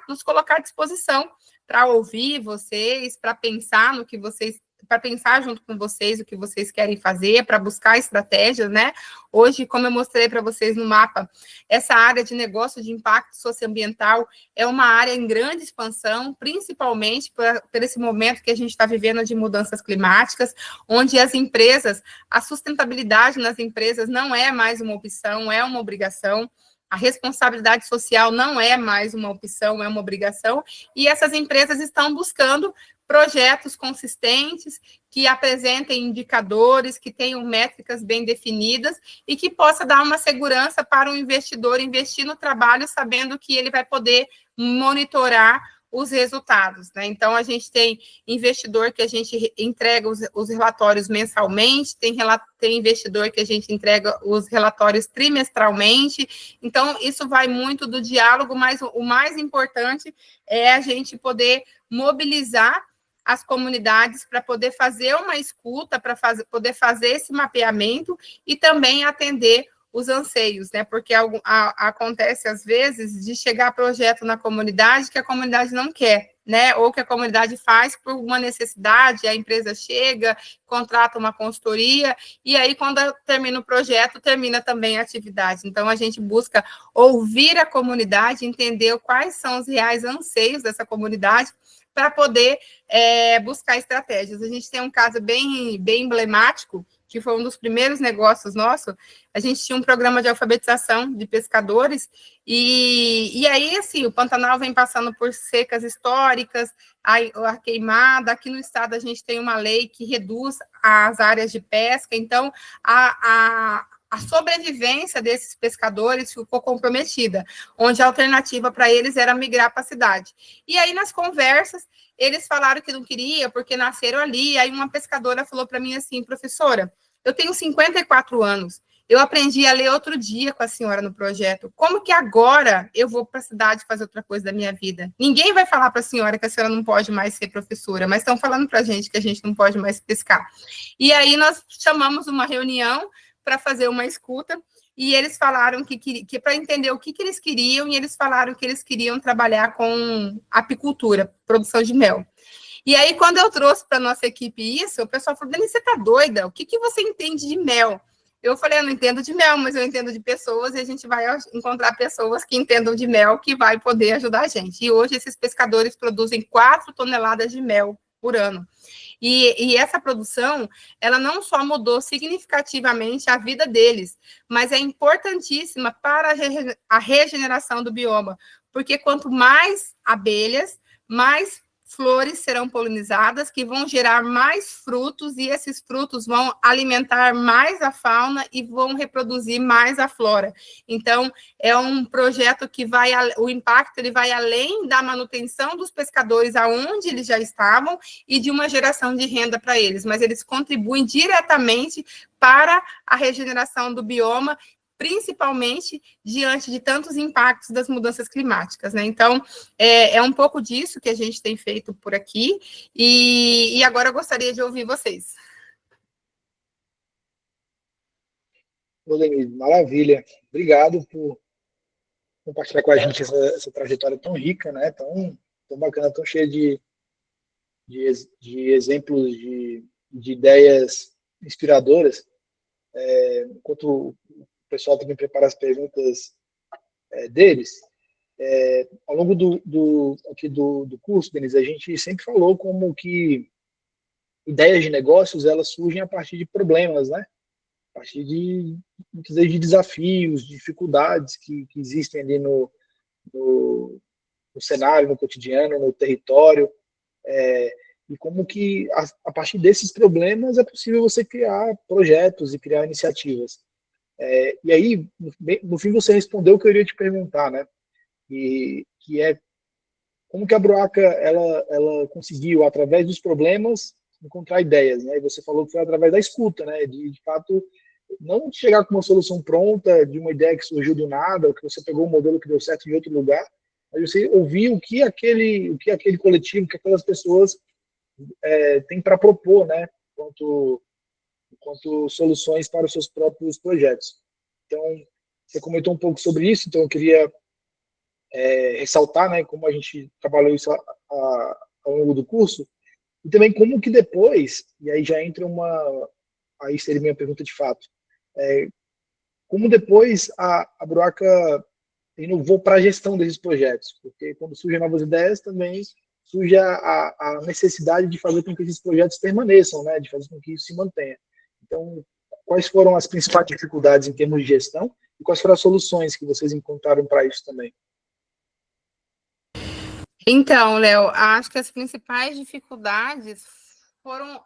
nos colocar à disposição para ouvir vocês, para pensar no que vocês, para pensar junto com vocês o que vocês querem fazer, para buscar estratégias, né? Hoje, como eu mostrei para vocês no mapa, essa área de negócio de impacto socioambiental é uma área em grande expansão, principalmente por esse momento que a gente está vivendo de mudanças climáticas, onde as empresas, a sustentabilidade nas empresas não é mais uma opção, é uma obrigação. A responsabilidade social não é mais uma opção, é uma obrigação, e essas empresas estão buscando projetos consistentes, que apresentem indicadores, que tenham métricas bem definidas e que possa dar uma segurança para o investidor investir no trabalho, sabendo que ele vai poder monitorar os resultados, né? Então, a gente tem investidor que a gente entrega os relatórios mensalmente, tem investidor que a gente entrega os relatórios trimestralmente. Então, isso vai muito do diálogo, mas o mais importante é a gente poder mobilizar as comunidades para poder fazer uma escuta, para poder fazer esse mapeamento e também atender os anseios, né? Porque acontece, às vezes, de chegar projeto na comunidade que a comunidade não quer, né? Ou que a comunidade faz por uma necessidade, a empresa chega, contrata uma consultoria, e aí, quando termina o projeto, termina também a atividade. Então, a gente busca ouvir a comunidade, entender quais são os reais anseios dessa comunidade, para poder buscar estratégias. A gente tem um caso bem emblemático, que foi um dos primeiros negócios nossos. A gente tinha um programa de alfabetização de pescadores, e aí, assim, o Pantanal vem passando por secas históricas, a queimada. Aqui no estado a gente tem uma lei que reduz as áreas de pesca, então a sobrevivência desses pescadores ficou comprometida, onde a alternativa para eles era migrar para a cidade. E aí, nas conversas, eles falaram que não queria, porque nasceram ali. Aí uma pescadora falou para mim assim: professora, eu tenho 54 anos, eu aprendi a ler outro dia com a senhora no projeto. Como que agora eu vou para a cidade fazer outra coisa da minha vida? Ninguém vai falar para a senhora que a senhora não pode mais ser professora, mas estão falando para a gente que a gente não pode mais pescar. E aí nós chamamos uma reunião para fazer uma escuta, e eles falaram que para entender o que eles queriam, e eles falaram que eles queriam trabalhar com apicultura, produção de mel. E aí, quando eu trouxe para a nossa equipe isso, o pessoal falou: Denise, você está doida? O que você entende de mel? Eu falei: eu não entendo de mel, mas eu entendo de pessoas, e a gente vai encontrar pessoas que entendam de mel, que vai poder ajudar a gente. E hoje, esses pescadores produzem 4 toneladas de mel por ano. E essa produção, ela não só mudou significativamente a vida deles, mas é importantíssima para a regeneração do bioma, porque quanto mais abelhas, mais flores serão polinizadas, que vão gerar mais frutos, e esses frutos vão alimentar mais a fauna e vão reproduzir mais a flora. Então, é um projeto que o impacto ele vai além da manutenção dos pescadores aonde eles já estavam e de uma geração de renda para eles, mas eles contribuem diretamente para a regeneração do bioma, principalmente diante de tantos impactos das mudanças climáticas, né? Então, é um pouco disso que a gente tem feito por aqui, e agora eu gostaria de ouvir vocês. Denise, maravilha. Obrigado por compartilhar com a gente essa trajetória tão rica, né? Tão bacana, tão cheia de exemplos, de ideias inspiradoras. Enquanto o pessoal também prepara as perguntas, deles. Ao longo aqui do curso, Denise, a gente sempre falou como que ideias de negócios, elas surgem a partir de problemas, né? A partir muitas vezes, de desafios, dificuldades que existem ali no cenário, no cotidiano, no território, e como que a partir desses problemas é possível você criar projetos e criar iniciativas. E aí, no fim, você respondeu o que eu iria te perguntar, né? Que é como que a Bruaca ela conseguiu, através dos problemas, encontrar ideias, né? E você falou que foi através da escuta, né? De fato, não chegar com uma solução pronta de uma ideia que surgiu do nada, ou que você pegou um modelo que deu certo em outro lugar, mas você ouvir o que aquele coletivo, que aquelas pessoas têm para propor, né? Quanto soluções para os seus próprios projetos. Então, você comentou um pouco sobre isso, então eu queria ressaltar, né, como a gente trabalhou isso ao longo do curso, e também como que depois, e aí já entra aí seria minha pergunta de fato, como depois a Bruaca inovou para a gestão desses projetos, porque quando surgem novas ideias também surge a necessidade de fazer com que esses projetos permaneçam, né, de fazer com que isso se mantenha. Então, quais foram as principais dificuldades em termos de gestão e quais foram as soluções que vocês encontraram para isso também? Então, Léo, acho que as principais dificuldades foram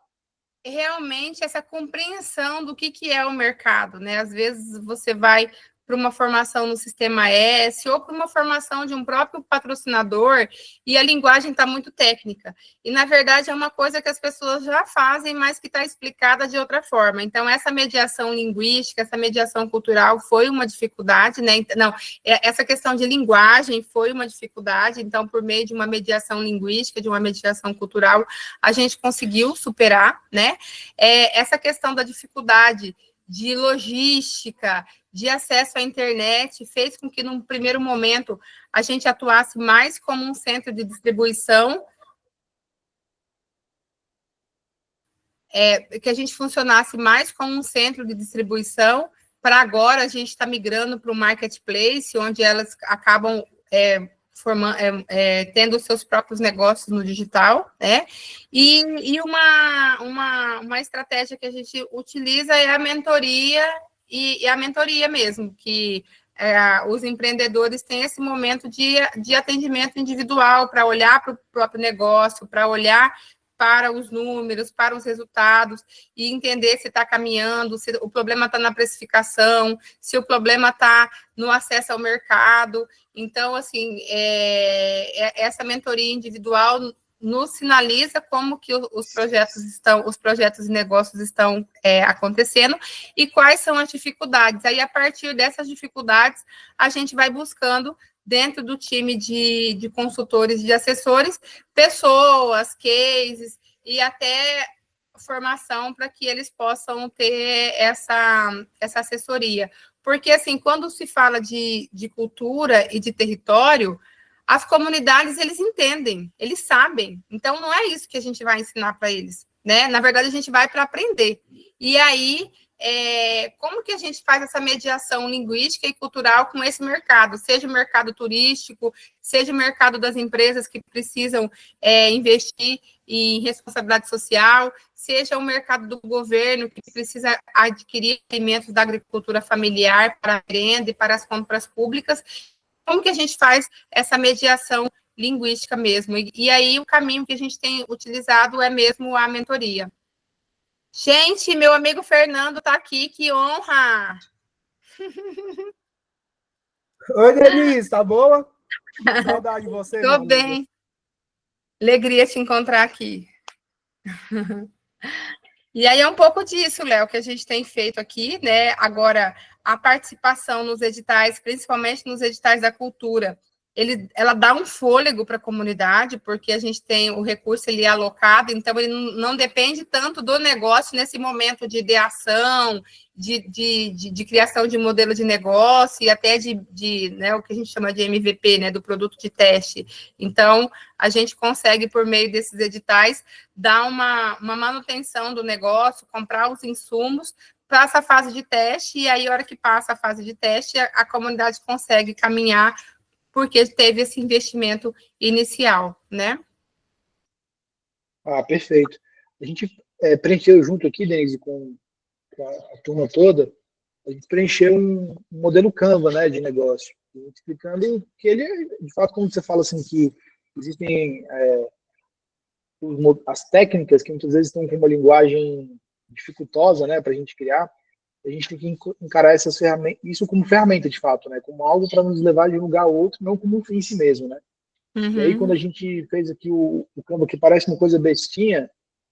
realmente essa compreensão do que é o mercado, né? Às vezes você vai para uma formação no Sistema S ou para uma formação de um próprio patrocinador e a linguagem está muito técnica. E, na verdade, é uma coisa que as pessoas já fazem, mas que está explicada de outra forma. Então, essa mediação linguística, essa mediação cultural foi uma dificuldade, né? Não, essa questão de linguagem foi uma dificuldade. Então, por meio de uma mediação linguística, de uma mediação cultural, a gente conseguiu superar, né? Essa questão da dificuldade de logística, de acesso à internet, fez com que, num primeiro momento, a gente atuasse mais como um centro de distribuição, que a gente funcionasse mais como um centro de distribuição, para agora a gente está migrando para o marketplace, onde elas acabam tendo os seus próprios negócios no digital, né? E uma estratégia que a gente utiliza é a mentoria, e a mentoria mesmo, que os empreendedores têm esse momento de atendimento individual para olhar para o próprio negócio, para olhar para os números, para os resultados, e entender se está caminhando, se o problema está na precificação, se o problema está no acesso ao mercado. Então, assim, essa mentoria individual nos sinaliza como que os projetos e negócios estão acontecendo e quais são as dificuldades. Aí, a partir dessas dificuldades, a gente vai buscando, dentro do time de consultores e de assessores, pessoas, cases e até formação para que eles possam ter essa assessoria. Porque, assim, quando se fala de cultura e de território, as comunidades, eles entendem, eles sabem. Então, não é isso que a gente vai ensinar para eles, né? Na verdade, a gente vai para aprender. E aí, como que a gente faz essa mediação linguística e cultural com esse mercado? Seja o mercado turístico, seja o mercado das empresas que precisam investir em responsabilidade social, seja o mercado do governo que precisa adquirir alimentos da agricultura familiar para a merenda e para as compras públicas. Como que a gente faz essa mediação linguística mesmo? E aí o caminho que a gente tem utilizado é mesmo a mentoria. Gente, meu amigo Fernando está aqui, que honra! Oi, Denise, tá boa? Saudade de você. Estou bem. Alegria te encontrar aqui. E aí é um pouco disso, Léo, que a gente tem feito aqui, né? Agora, a participação nos editais, principalmente nos editais da cultura, ela dá um fôlego para a comunidade, porque a gente tem o recurso ali alocado, então ele não depende tanto do negócio nesse momento de ideação, de criação de modelo de negócio e até né, o que a gente chama de MVP, né, do produto de teste. Então, a gente consegue, por meio desses editais, dar uma manutenção do negócio, comprar os insumos passa a fase de teste, e aí, a hora que passa a fase de teste, a comunidade consegue caminhar, porque teve esse investimento inicial, né? Ah, perfeito. A gente preencheu junto aqui, Denise, com a turma toda, a gente preencheu um modelo Canva, né, de negócio, explicando que ele, de fato, como você fala assim, que existem as técnicas que muitas vezes estão com uma linguagem dificultosa, né, para a gente criar, a gente tem que encarar essas ferramentas, isso como ferramenta, de fato, né, como algo para nos levar de um lugar a outro, não como um fim em si mesmo, né. E aí, quando a gente fez aqui o Canva, que parece uma coisa bestinha,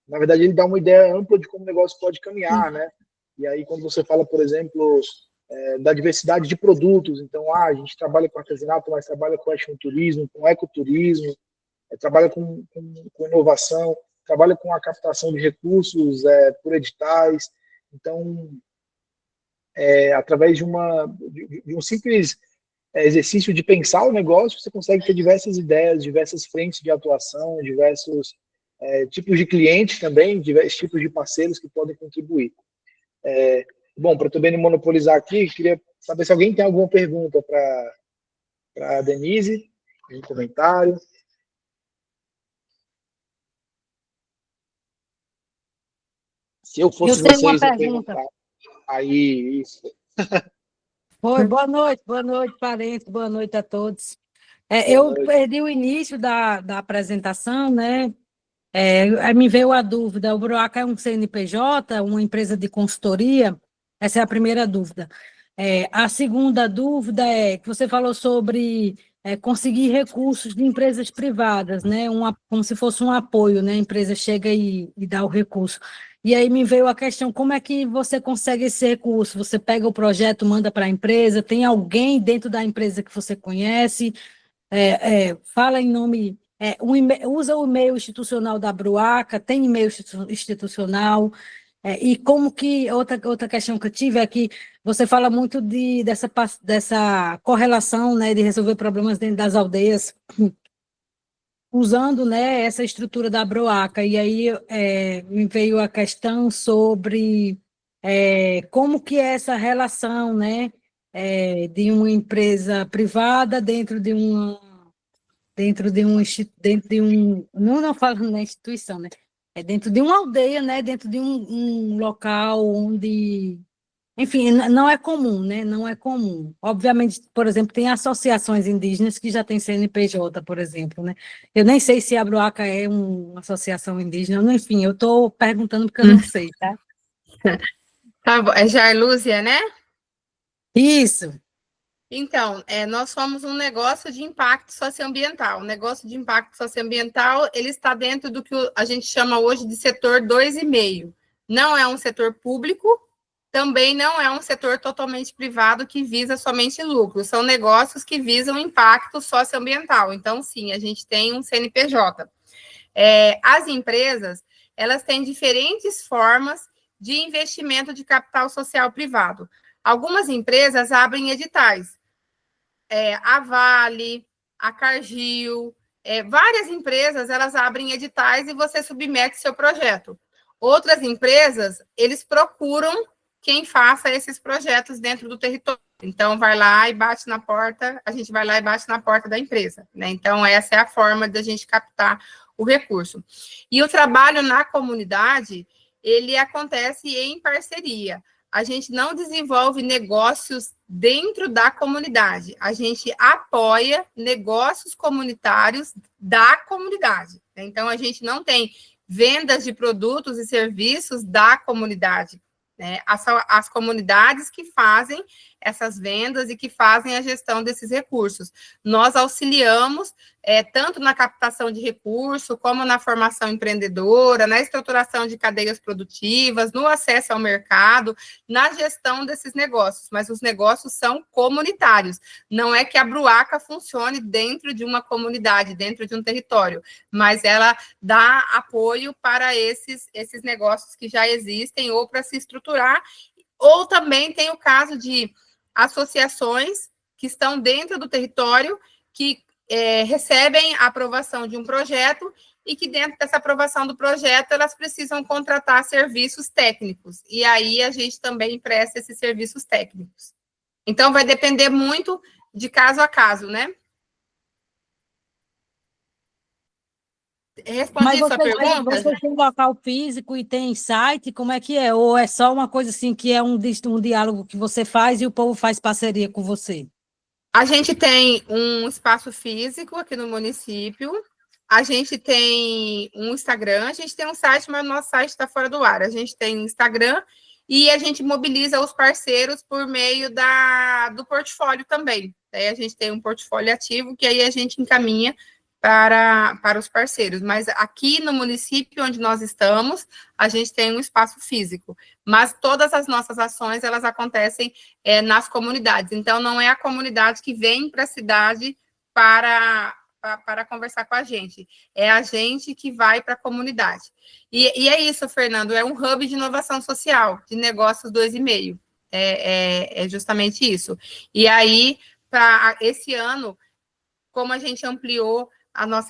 na verdade, ele dá uma ideia ampla de como o negócio pode caminhar, né? E aí, quando você fala, por exemplo, da diversidade de produtos, então, a gente trabalha com artesanato, mas trabalha com etnoturismo, com ecoturismo, trabalha com inovação, trabalha com a captação de recursos por editais. Então, através de um simples exercício de pensar o negócio, você consegue ter diversas ideias, diversas frentes de atuação, diversos tipos de clientes também, diversos tipos de parceiros que podem contribuir. Bom, para também não monopolizar aqui, queria saber se alguém tem alguma pergunta para a Denise, um comentário. Se eu fosse tenho vocês, uma eu perguntar. Aí, isso. Oi, boa noite, parentes, boa noite a todos. Eu perdi o início da apresentação, né? Aí me veio a dúvida: o Broaca é um CNPJ, uma empresa de consultoria? Essa é a primeira dúvida. A segunda dúvida é que você falou sobre conseguir recursos de empresas privadas, né? Como se fosse um apoio, né? A empresa chega e dá o recurso. E aí me veio a questão: como é que você consegue esse recurso? Você pega o projeto, manda para a empresa, tem alguém dentro da empresa que você conhece? Fala em nome, usa o e-mail institucional da Broaca, tem e-mail institucional, e como que, outra questão que eu tive é que você fala muito dessa correlação, né, de resolver problemas dentro das aldeias, usando, né, essa estrutura da Broaca, e aí me veio a questão sobre como que é essa relação, né, de uma empresa privada dentro de um, não falando na instituição, né, dentro de uma aldeia, né, dentro de um local onde, enfim, não é comum, né, não é comum. Obviamente, por exemplo, tem associações indígenas que já têm CNPJ, por exemplo, né. Eu nem sei se a Broaca é uma associação indígena, enfim, eu estou perguntando porque eu não sei, tá? Tá bom. É Jarlúzia, né? Isso. Então, nós somos um negócio de impacto socioambiental. O negócio de impacto socioambiental, ele está dentro do que a gente chama hoje de setor 2,5. Não é um setor público, também não é um setor totalmente privado que visa somente lucro. São negócios que visam impacto socioambiental. Então, sim, a gente tem um CNPJ. As empresas, elas têm diferentes formas de investimento de capital social privado. Algumas empresas abrem editais. A Vale, a Cargill, várias empresas, elas abrem editais e você submete seu projeto. Outras empresas, eles procuram quem faça esses projetos dentro do território. Então, vai lá e bate na porta, a gente vai lá e bate na porta da empresa, né? Então, essa é a forma da gente captar o recurso. E o trabalho na comunidade, ele acontece em parceria. A gente não desenvolve negócios dentro da comunidade, a gente apoia negócios comunitários da comunidade. Então, a gente não tem vendas de produtos e serviços da comunidade, né? As comunidades que fazem essas vendas e que fazem a gestão desses recursos. Nós auxiliamos tanto na captação de recurso, como na formação empreendedora, na estruturação de cadeias produtivas, no acesso ao mercado, na gestão desses negócios, mas os negócios são comunitários. Não é que a Broaca funcione dentro de uma comunidade, dentro de um território, mas ela dá apoio para esses negócios que já existem ou para se estruturar, ou também tem o caso de associações que estão dentro do território, que recebem a aprovação de um projeto e que dentro dessa aprovação do projeto elas precisam contratar serviços técnicos, e aí a gente também presta esses serviços técnicos. Então, vai depender muito de caso a caso, né? Respondi sua pergunta? Você tem local físico e tem site, como é que é? Ou é só uma coisa assim que é um diálogo que você faz e o povo faz parceria com você? A gente tem um espaço físico aqui no município, a gente tem um Instagram, a gente tem um site, mas o nosso site está fora do ar. A gente tem um Instagram e a gente mobiliza os parceiros por meio do portfólio também. Aí a gente tem um portfólio ativo que aí a gente encaminha para os parceiros. Mas aqui no município onde nós estamos, a gente tem um espaço físico. Mas todas as nossas ações, elas acontecem nas comunidades. Então, não é a comunidade que vem para a cidade para conversar com a gente. É a gente que vai para a comunidade. E é isso, Fernando, é um hub de inovação social, de negócios 2,5. É justamente isso. E aí, para esse ano, como a gente ampliou nosso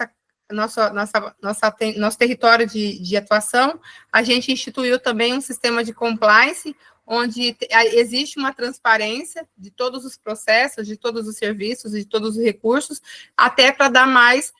território de atuação, a gente instituiu também um sistema de compliance, onde existe uma transparência de todos os processos, de todos os serviços, de todos os recursos, até para dar mais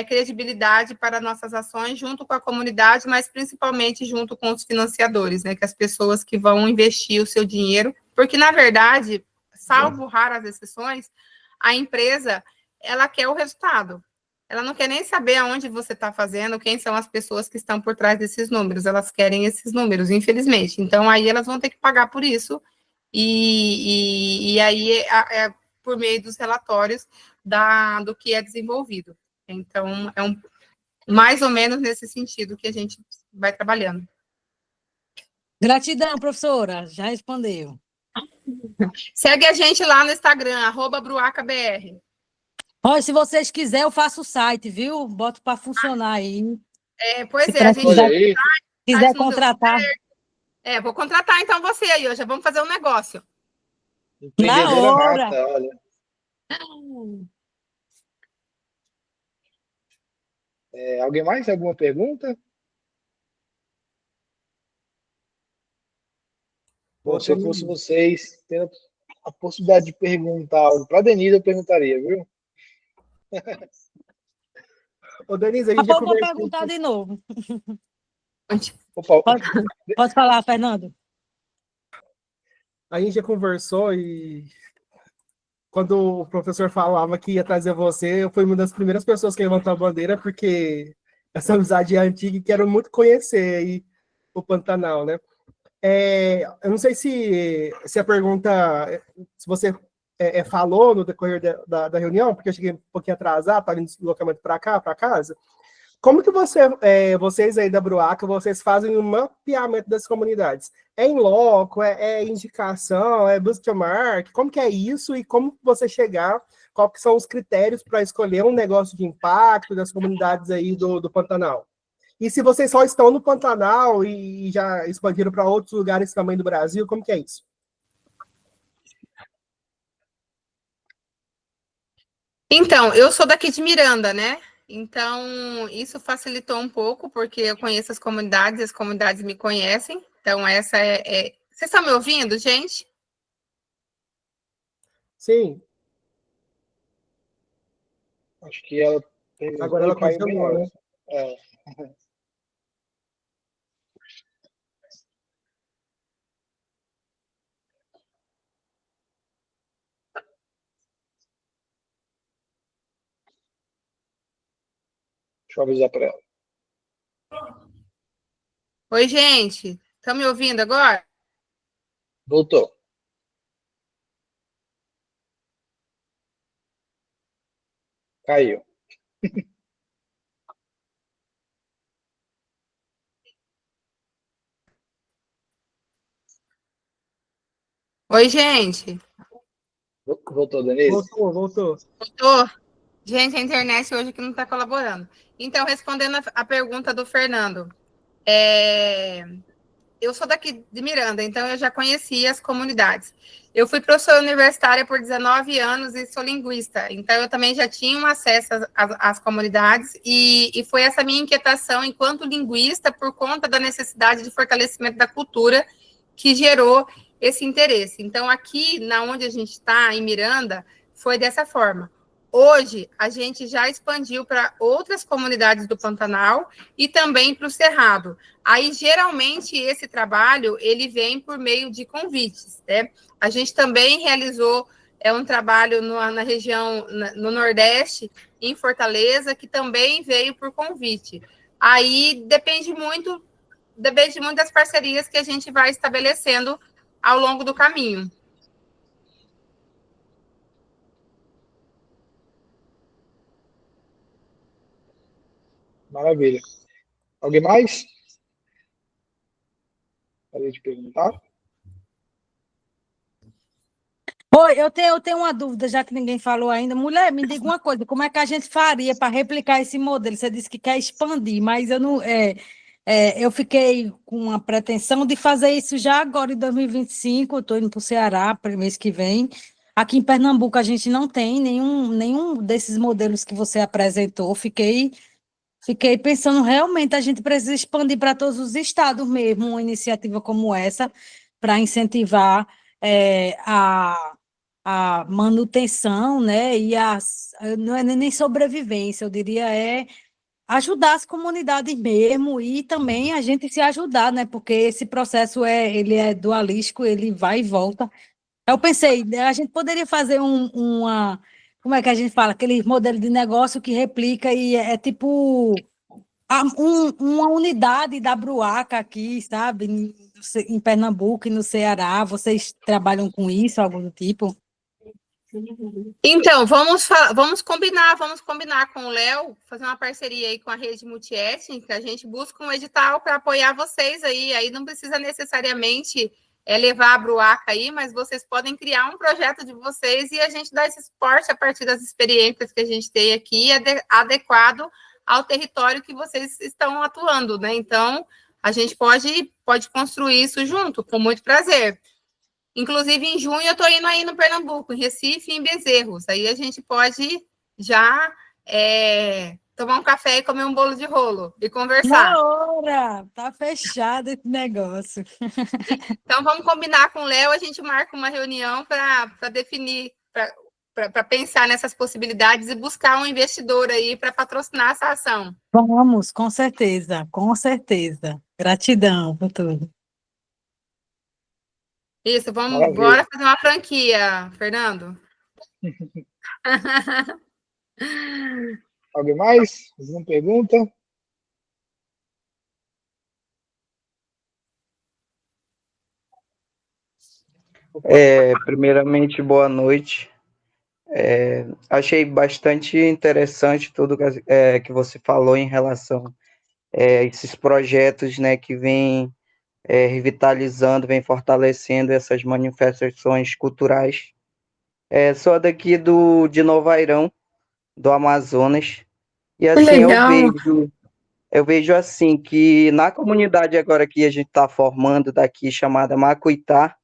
credibilidade para nossas ações junto com a comunidade, mas principalmente junto com os financiadores, né, que as pessoas que vão investir o seu dinheiro, porque, na verdade, salvo raras exceções, a empresa, ela quer o resultado. Ela não quer nem saber aonde você está fazendo, quem são as pessoas que estão por trás desses números. Elas querem esses números, infelizmente. Então, aí elas vão ter que pagar por isso. E aí é por meio dos relatórios do que é desenvolvido. Então, mais ou menos nesse sentido que a gente vai trabalhando. Gratidão, professora. Já respondeu. Segue a gente lá no Instagram, @bruacabr. Olha, se vocês quiserem, eu faço o site, viu? Boto para funcionar aí. Pois Se a gente Olha aí. quiser contratar. Vou contratar então você aí hoje. Vamos fazer um negócio. Empreendedora Na hora. nata, olha. Alguém mais? Alguma pergunta? Bom, se eu fosse vocês, tendo a possibilidade de perguntar algo para a Denise, eu perguntaria, viu? Ô, Denise, a gente Depois já eu vou conversou. perguntar de novo. Opa, Pode falar, Fernando. A gente já conversou e quando o professor falava que ia trazer você, eu fui uma das primeiras pessoas que levantou a bandeira, porque essa amizade é antiga e quero muito conhecer aí o Pantanal, né? Eu não sei se a pergunta, se você falou no decorrer da reunião, porque eu cheguei um pouquinho atrasado, estava indo de deslocamento para cá, para casa. Como que vocês aí da Bruaca, vocês fazem um mapeamento das comunidades? É em loco, é indicação, é benchmark? Como que é isso e como você chegar, qual que são os critérios para escolher um negócio de impacto das comunidades aí do Pantanal? E se vocês só estão no Pantanal e já expandiram para outros lugares também do Brasil, como que é isso? Então, eu sou daqui de Miranda, né? Então, isso facilitou um pouco, porque eu conheço as comunidades me conhecem. Então, essa Vocês estão me ouvindo, gente? sim. Acho que ela Agora ela caiu bem continuou, né? Deixa eu avisar para ela. Oi, gente. Estão me ouvindo agora? Voltou. Caiu. Oi, gente. Voltou, Denise? Voltou. Voltou? Gente, a internet hoje que não está colaborando. Então, respondendo a pergunta do Fernando, eu sou daqui de Miranda, então eu já conhecia as comunidades. Eu fui professora universitária por 19 anos e sou linguista, então eu também já tinha um acesso às comunidades e foi essa minha inquietação enquanto linguista por conta da necessidade de fortalecimento da cultura que gerou esse interesse. Então, aqui, na onde a gente está, em Miranda, foi dessa forma. Hoje, a gente já expandiu para outras comunidades do Pantanal e também para o Cerrado. Aí, geralmente, esse trabalho, ele vem por meio de convites, né? A gente também realizou um trabalho na região, no Nordeste, em Fortaleza, que também veio por convite. Aí, depende muito das parcerias que a gente vai estabelecendo ao longo do caminho. Maravilha. Alguém mais? Para te perguntar? Oi, eu tenho uma dúvida, já que ninguém falou ainda. Mulher, me diga uma coisa, como é que a gente faria para replicar esse modelo? Você disse que quer expandir, mas eu não, eu fiquei com uma pretensão de fazer isso já agora em 2025. Eu estou indo para o Ceará para o mês que vem. Aqui em Pernambuco a gente não tem nenhum desses modelos que você apresentou. Fiquei pensando, realmente a gente precisa expandir para todos os estados mesmo, uma iniciativa como essa, para incentivar a manutenção, né? Não é nem sobrevivência, eu diria, é ajudar as comunidades mesmo e também a gente se ajudar, né? Porque esse processo ele é dualístico, ele vai e volta. Eu pensei, a gente poderia fazer como é que a gente fala? Aquele modelo de negócio que replica e é tipo uma unidade da Bruaca aqui, sabe? Em Pernambuco e no Ceará. Vocês trabalham com isso, algo do tipo? Então, vamos combinar com o Léo, fazer uma parceria aí com a rede multiétnica, a gente busca um edital para apoiar vocês aí não precisa necessariamente levar a Bruaca aí, mas vocês podem criar um projeto de vocês e a gente dá esse suporte a partir das experiências que a gente tem aqui, adequado ao território que vocês estão atuando, né? Então, a gente pode construir isso junto, com muito prazer. Inclusive, em junho, eu estou indo aí no Pernambuco, em Recife e em Bezerros. Aí a gente pode já tomar um café e comer um bolo de rolo e conversar. Na hora! Tá fechado esse negócio. Então, vamos combinar com o Léo, a gente marca uma reunião para definir, para pensar nessas possibilidades e buscar um investidor aí para patrocinar essa ação. Vamos, com certeza, com certeza. Gratidão por tudo. Isso, Maravilha. bora fazer uma franquia, Fernando. Alguém mais? Alguma pergunta? Primeiramente, boa noite. Achei bastante interessante tudo que você falou em relação a esses projetos, né, que vêm revitalizando, vêm fortalecendo essas manifestações culturais. Sou daqui de Nova Airão, do Amazonas, e assim Legal. eu vejo assim que na comunidade agora que a gente está formando daqui, chamada Macuitá,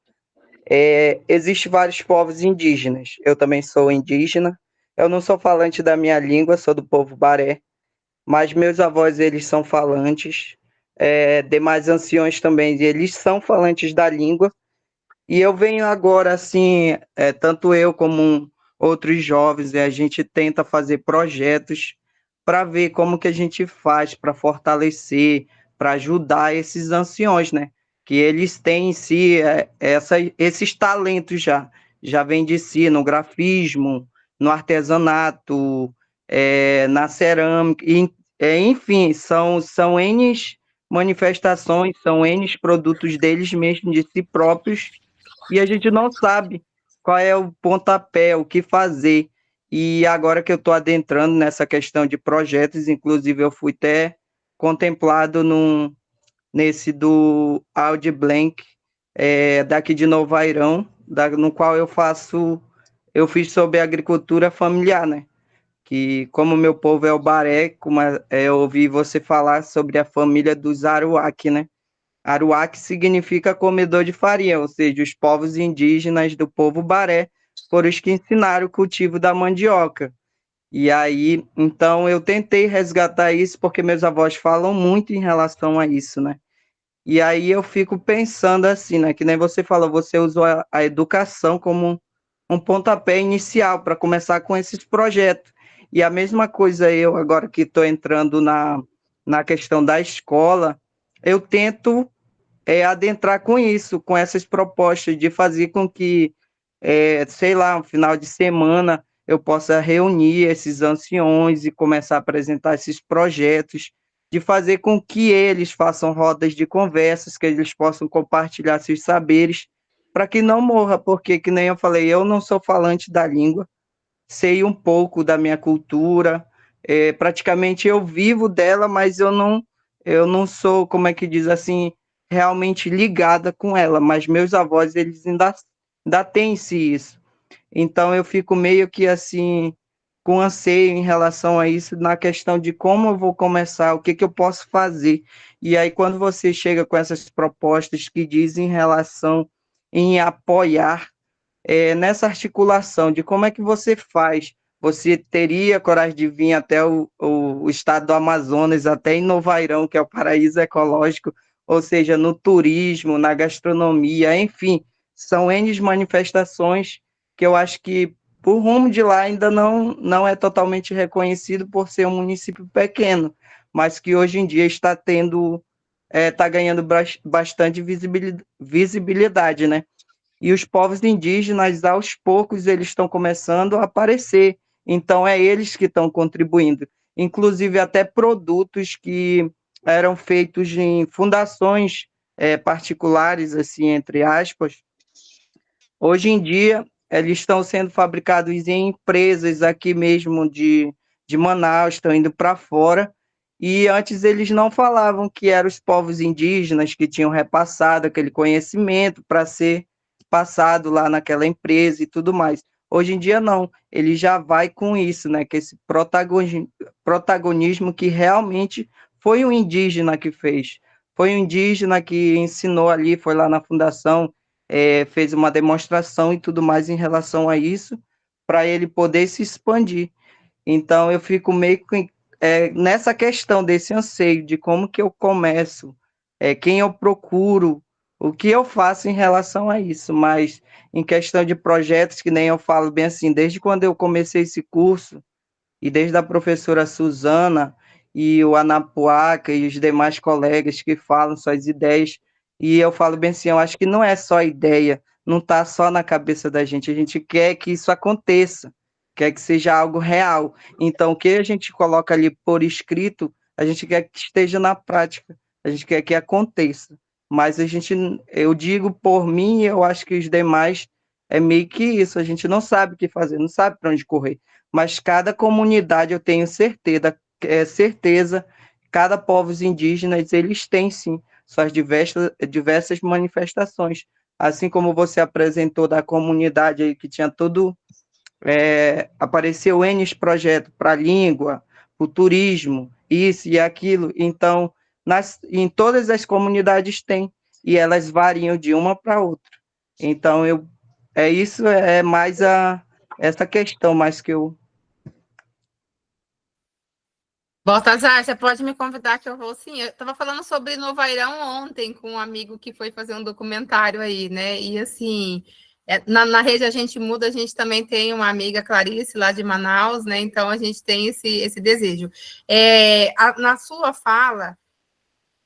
existem vários povos indígenas. Eu também sou indígena. Eu não sou falante da minha língua, sou do povo Baré, mas meus avós, eles são falantes. Demais anciões também, eles são falantes da língua. E eu venho agora, assim, tanto eu como outros jovens, a gente tenta fazer projetos para ver como que a gente faz para fortalecer, para ajudar esses anciões, né? Que eles têm em si esses talentos já vem de si no grafismo, no artesanato, na cerâmica, enfim, são N manifestações, são N produtos deles mesmos, de si próprios, e a gente não sabe qual é o pontapé, o que fazer. E agora que eu estou adentrando nessa questão de projetos, inclusive eu fui até contemplado nesse do Audi Blank, daqui de Novo Airão, no qual eu fiz sobre agricultura familiar, né? Que como meu povo é o Baré, eu ouvi você falar sobre a família dos Aruac, né? Aruá, que significa comedor de farinha, ou seja, os povos indígenas do povo Baré foram os que ensinaram o cultivo da mandioca. E aí, então, eu tentei resgatar isso porque meus avós falam muito em relação a isso, né? E aí eu fico pensando assim, né? Que nem você falou, você usou a educação como um pontapé inicial para começar com esses projetos. E a mesma coisa eu, agora que estou entrando na questão da escola, eu tento adentrar com isso, com essas propostas de fazer com que, sei lá, um final de semana eu possa reunir esses anciões e começar a apresentar esses projetos, de fazer com que eles façam rodas de conversas, que eles possam compartilhar seus saberes, para que não morra, porque, que nem eu falei, eu não sou falante da língua, sei um pouco da minha cultura, praticamente eu vivo dela, mas eu não sou, como é que diz assim, realmente ligada com ela, mas meus avós, eles ainda têm-se isso. Então eu fico meio que assim, com anseio em relação a isso, na questão de como eu vou começar, o que que eu posso fazer. E aí quando você chega com essas propostas que dizem em relação em apoiar, nessa articulação de como é que você faz, você teria coragem de vir até o estado do Amazonas, até em Novairão, que é o paraíso ecológico, ou seja, no turismo, na gastronomia, enfim, são N manifestações que eu acho que o rumo de lá ainda não é totalmente reconhecido por ser um município pequeno, mas que hoje em dia está tendo, está ganhando bastante visibilidade, né? E os povos indígenas, aos poucos, eles estão começando a aparecer. Então, é eles que estão contribuindo. Inclusive, até produtos que eram feitos em fundações particulares, assim, entre aspas, hoje em dia, eles estão sendo fabricados em empresas aqui mesmo de Manaus, estão indo para fora. E antes eles não falavam que eram os povos indígenas que tinham repassado aquele conhecimento para ser passado lá naquela empresa e tudo mais. Hoje em dia não, ele já vai com isso, né? Que esse protagonismo que realmente foi um indígena que fez, foi um indígena que ensinou ali, foi lá na fundação, fez uma demonstração e tudo mais em relação a isso, para ele poder se expandir. Então eu fico meio que nessa questão desse anseio de como que eu começo, quem eu procuro, o que eu faço em relação a isso, mas em questão de projetos, que nem eu falo bem assim, desde quando eu comecei esse curso, e desde a professora Suzana e o Anapuaca e os demais colegas que falam suas ideias, e eu falo bem assim, eu acho que não é só ideia, não está só na cabeça da gente, a gente quer que isso aconteça, quer que seja algo real. Então, o que a gente coloca ali por escrito, a gente quer que esteja na prática, a gente quer que aconteça. Mas eu digo por mim, eu acho que os demais é meio que isso, a gente não sabe o que fazer, não sabe para onde correr. Mas cada comunidade, eu tenho certeza, cada povos indígenas, eles têm sim suas diversas manifestações. Assim como você apresentou da comunidade aí que tinha tudo, apareceu N projetos para a língua, para o turismo, isso e aquilo. Então, em todas as comunidades tem, e elas variam de uma para outra. Então, isso é mais essa questão mais que eu. Baltazar, você pode me convidar que eu vou sim. Eu estava falando sobre Novairão ontem com um amigo que foi fazer um documentário aí, né? E assim, na Rede A Gente Muda, a gente também tem uma amiga, Clarice, lá de Manaus, né? Então a gente tem esse desejo. Na sua fala,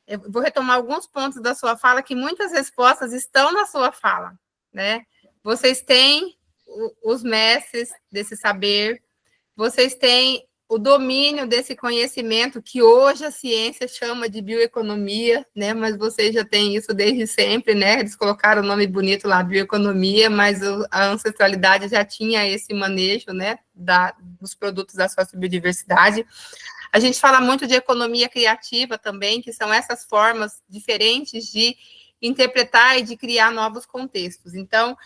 eu vou retomar alguns pontos da sua fala, que muitas respostas estão na sua fala, né? Vocês têm os mestres desse saber, vocês têm o domínio desse conhecimento que hoje a ciência chama de bioeconomia, né? Mas vocês já têm isso desde sempre, né? Eles colocaram o nome bonito lá, bioeconomia, mas a ancestralidade já tinha esse manejo, né? Dos produtos da sociobiodiversidade. A gente fala muito de economia criativa também, que são essas formas diferentes de interpretar e de criar novos contextos. Então,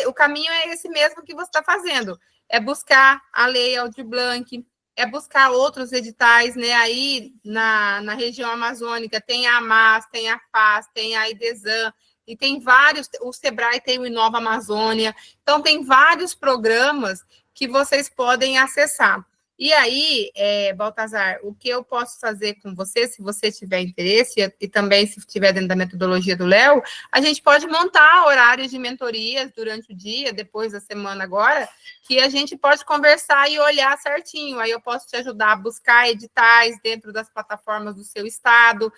o caminho é esse mesmo que você está fazendo, é buscar a lei Aldir Blanc, é buscar outros editais, né? Aí na região amazônica tem a AMAS, tem a FAS, tem a IDESAN, e tem vários, o Sebrae tem o Inova Amazônia, então tem vários programas que vocês podem acessar. E aí, Baltazar, o que eu posso fazer com você, se você tiver interesse, e também se estiver dentro da metodologia do Léo, a gente pode montar horários de mentorias durante o dia, depois da semana agora, que a gente pode conversar e olhar certinho. Aí eu posso te ajudar a buscar editais dentro das plataformas do seu estado,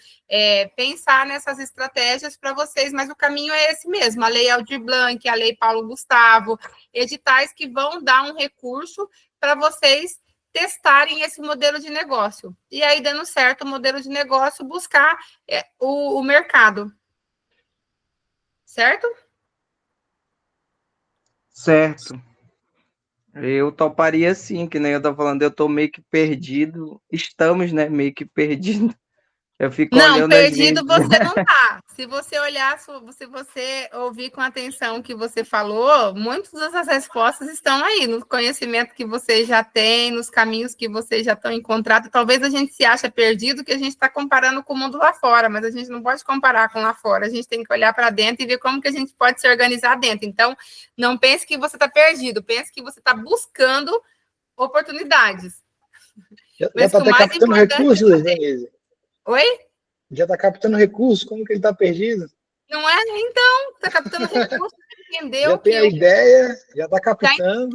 pensar nessas estratégias para vocês, mas o caminho é esse mesmo, a Lei Aldir Blanc, a Lei Paulo Gustavo, editais que vão dar um recurso para vocês testarem esse modelo de negócio. E aí, dando certo o modelo de negócio, buscar o mercado. Certo? Certo. Eu toparia sim, que nem eu tô falando, eu tô meio que perdido. Estamos, né, meio que perdidos. Eu fico Não, olhando às perdido vezes. você não tá. Se você olhar, se você ouvir com atenção o que você falou, muitas dessas respostas estão aí, no conhecimento que você já tem, nos caminhos que você já estão encontrando. Talvez a gente se ache perdido, que a gente está comparando com o mundo lá fora, mas a gente não pode comparar com lá fora. A gente tem que olhar para dentro e ver como que a gente pode se organizar dentro. Então, não pense que você está perdido, pense que você está buscando oportunidades. Já está até captando recursos, Denise? Oi? Já está captando recursos, como que ele está perdido? Não é? Então, está captando recursos, entendeu? Já tem a ideia, já está captando.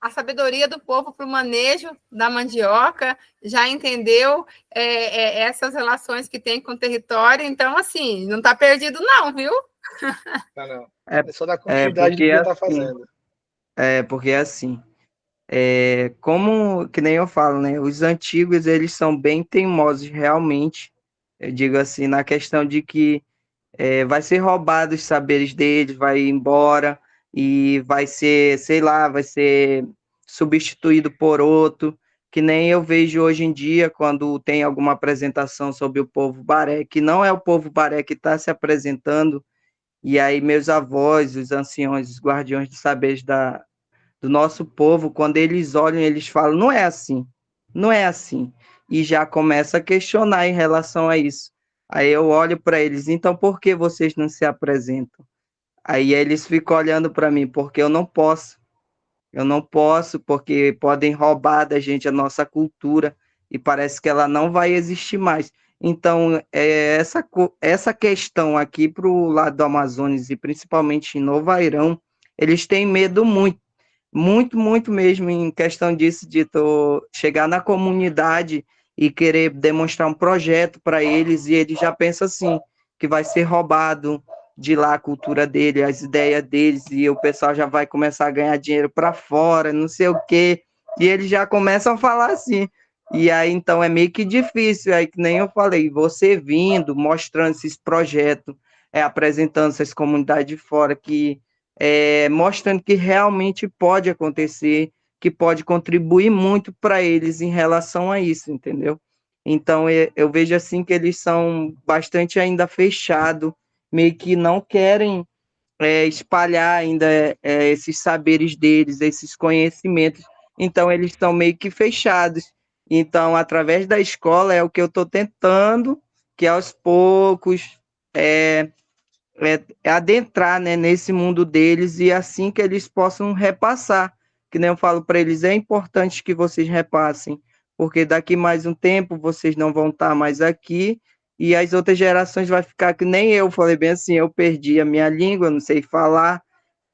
A sabedoria do povo para o manejo da mandioca, já entendeu essas relações que tem com o território, então, assim, não está perdido não, viu? Não. É só da continuidade do que está fazendo. Porque assim, como que nem eu falo, né? Os antigos, eles são bem teimosos, realmente. Eu digo assim, na questão de que vai ser roubado os saberes deles, vai embora e vai ser, sei lá, vai ser substituído por outro, que nem eu vejo hoje em dia quando tem alguma apresentação sobre o povo Baré, que não é o povo Baré que está se apresentando, e aí meus avós, os anciões, os guardiões de saberes do nosso povo, quando eles olham, eles falam, não é assim, não é assim, e já começa a questionar em relação a isso. Aí eu olho para eles, então por que vocês não se apresentam? Aí eles ficam olhando para mim, porque eu não posso, porque podem roubar da gente a nossa cultura, e parece que ela não vai existir mais. Então, essa questão aqui para o lado do Amazonas, e principalmente em Novo Airão, eles têm medo muito, muito, muito mesmo em questão disso, de chegar na comunidade e querer demonstrar um projeto para eles, e eles já pensam assim, que vai ser roubado de lá a cultura dele, as ideias deles, e o pessoal já vai começar a ganhar dinheiro para fora, não sei o quê, e eles já começam a falar assim. E aí, então, é meio que difícil, aí que nem eu falei, você vindo, mostrando esses projetos, apresentando essas comunidades de fora, mostrando que realmente pode acontecer, que pode contribuir muito para eles em relação a isso, entendeu? Então, eu vejo assim que eles são bastante ainda fechados, meio que não querem espalhar ainda esses saberes deles, esses conhecimentos. Então, eles estão meio que fechados. Então, através da escola, é o que eu estou tentando, que aos poucos adentrar, né, nesse mundo deles, e assim que eles possam repassar. Que nem eu falo para eles, é importante que vocês repassem, porque daqui mais um tempo vocês não vão estar mais aqui, e as outras gerações vai ficar que nem eu, falei bem assim, eu perdi a minha língua, não sei falar,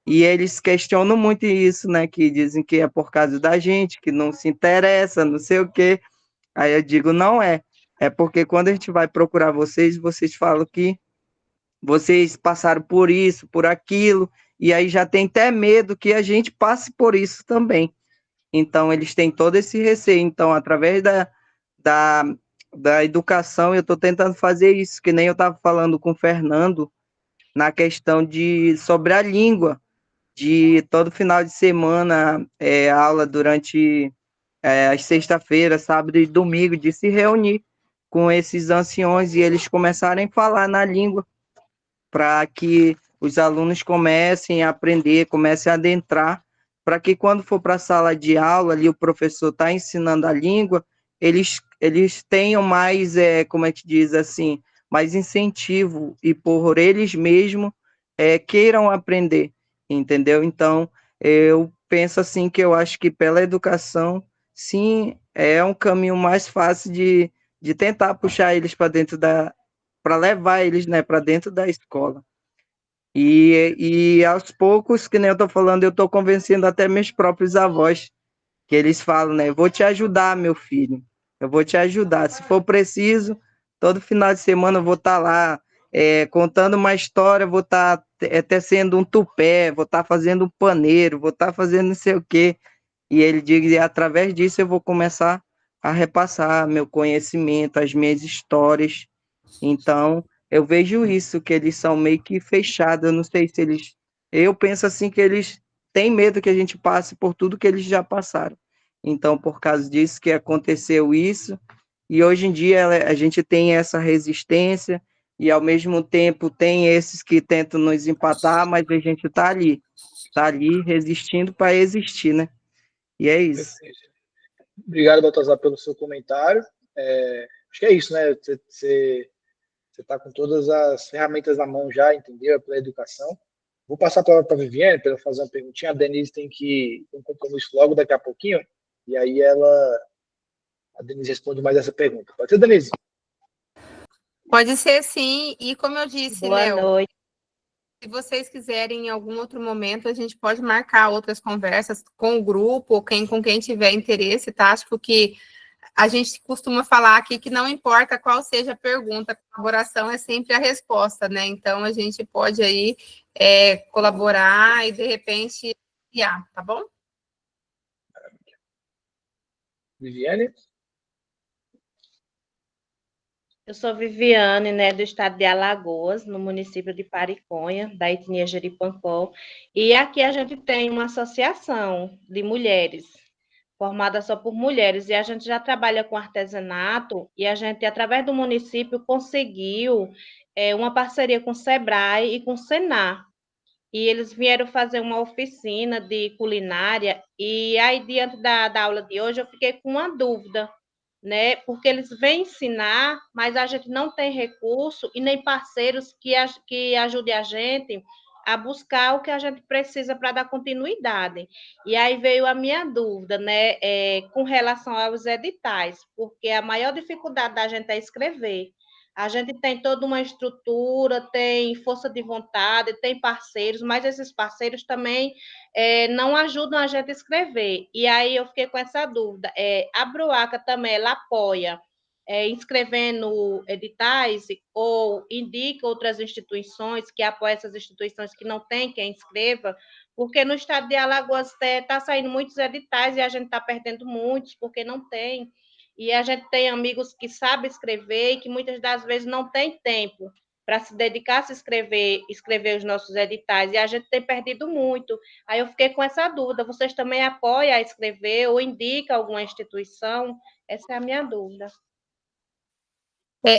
e eles questionam muito isso, né, que dizem que é por causa da gente, que não se interessa, não sei o quê. Aí eu digo, não é porque quando a gente vai procurar vocês falam que vocês passaram por isso, por aquilo, e aí já tem até medo que a gente passe por isso também. Então, eles têm todo esse receio. Então, através da educação, eu estou tentando fazer isso, que nem eu estava falando com o Fernando, na questão sobre a língua, de todo final de semana, aula durante as sexta-feiras, sábado e domingo, de se reunir com esses anciões e eles começarem a falar na língua, para que os alunos comecem a aprender, comecem a adentrar para que quando for para a sala de aula, ali o professor está ensinando a língua, eles tenham mais, como é que diz assim, mais incentivo e por eles mesmos queiram aprender, entendeu? Então, eu penso assim que eu acho que pela educação, sim, é um caminho mais fácil de tentar puxar eles para dentro para levar eles, né, para dentro da escola. E aos poucos, que nem eu estou falando, eu estou convencendo até meus próprios avós, que eles falam, né, vou te ajudar, meu filho, eu vou te ajudar, se for preciso, todo final de semana eu vou estar lá contando uma história, vou estar tecendo um tupé, vou estar fazendo um paneiro, vou estar fazendo não sei o quê, e ele diz, e através disso eu vou começar a repassar meu conhecimento, as minhas histórias. Então, eu vejo isso, que eles são meio que fechados, eu não sei se eles... Eu penso assim que eles têm medo que a gente passe por tudo que eles já passaram. Então, por causa disso que aconteceu isso, e hoje em dia a gente tem essa resistência, e ao mesmo tempo tem esses que tentam nos empatar, mas a gente está ali resistindo para existir, né? E é isso. Perfeito. Obrigado, Baltazar, pelo seu comentário. Acho que é isso, né? Você está com todas as ferramentas na mão já, entendeu? Pela educação. Vou passar a palavra para a Viviane para ela fazer uma perguntinha. A Denise tem um compromisso logo daqui a pouquinho, e aí a Denise responde mais essa pergunta. Pode ser, Denise? Pode ser sim, e como eu disse, Boa Léo, noite. se vocês quiserem em algum outro momento, a gente pode marcar outras conversas com o grupo, ou com quem tiver interesse, tá? Acho que a gente costuma falar aqui que não importa qual seja a pergunta, a colaboração é sempre a resposta, né? Então, a gente pode aí colaborar e, de repente, criar, tá bom? Viviane? Eu sou Viviane, né, do estado de Alagoas, no município de Pariconha, da etnia Jeripancó. E aqui a gente tem uma associação de mulheres, formada só por mulheres, e a gente já trabalha com artesanato, e a gente, através do município, conseguiu uma parceria com o SEBRAE e com o SENAR. E eles vieram fazer uma oficina de culinária, e aí, diante da aula de hoje, eu fiquei com uma dúvida, né? Porque eles vêm ensinar, mas a gente não tem recurso e nem parceiros que ajudem a gente a buscar o que a gente precisa para dar continuidade. E aí veio a minha dúvida, né, com relação aos editais, porque a maior dificuldade da gente é escrever. A gente tem toda uma estrutura, tem força de vontade, tem parceiros, mas esses parceiros também não ajudam a gente a escrever. E aí eu fiquei com essa dúvida. A Bruaca também, ela apoia inscrevendo editais ou indica outras instituições que apoiam essas instituições que não tem quem inscreva, porque no estado de Alagoas está saindo muitos editais e a gente está perdendo muitos porque não tem. E a gente tem amigos que sabem escrever e que muitas das vezes não tem tempo para se dedicar a se escrever os nossos editais, e a gente tem perdido muito. Aí eu fiquei com essa dúvida, vocês também apoiam a escrever ou indicam alguma instituição? Essa é a minha dúvida.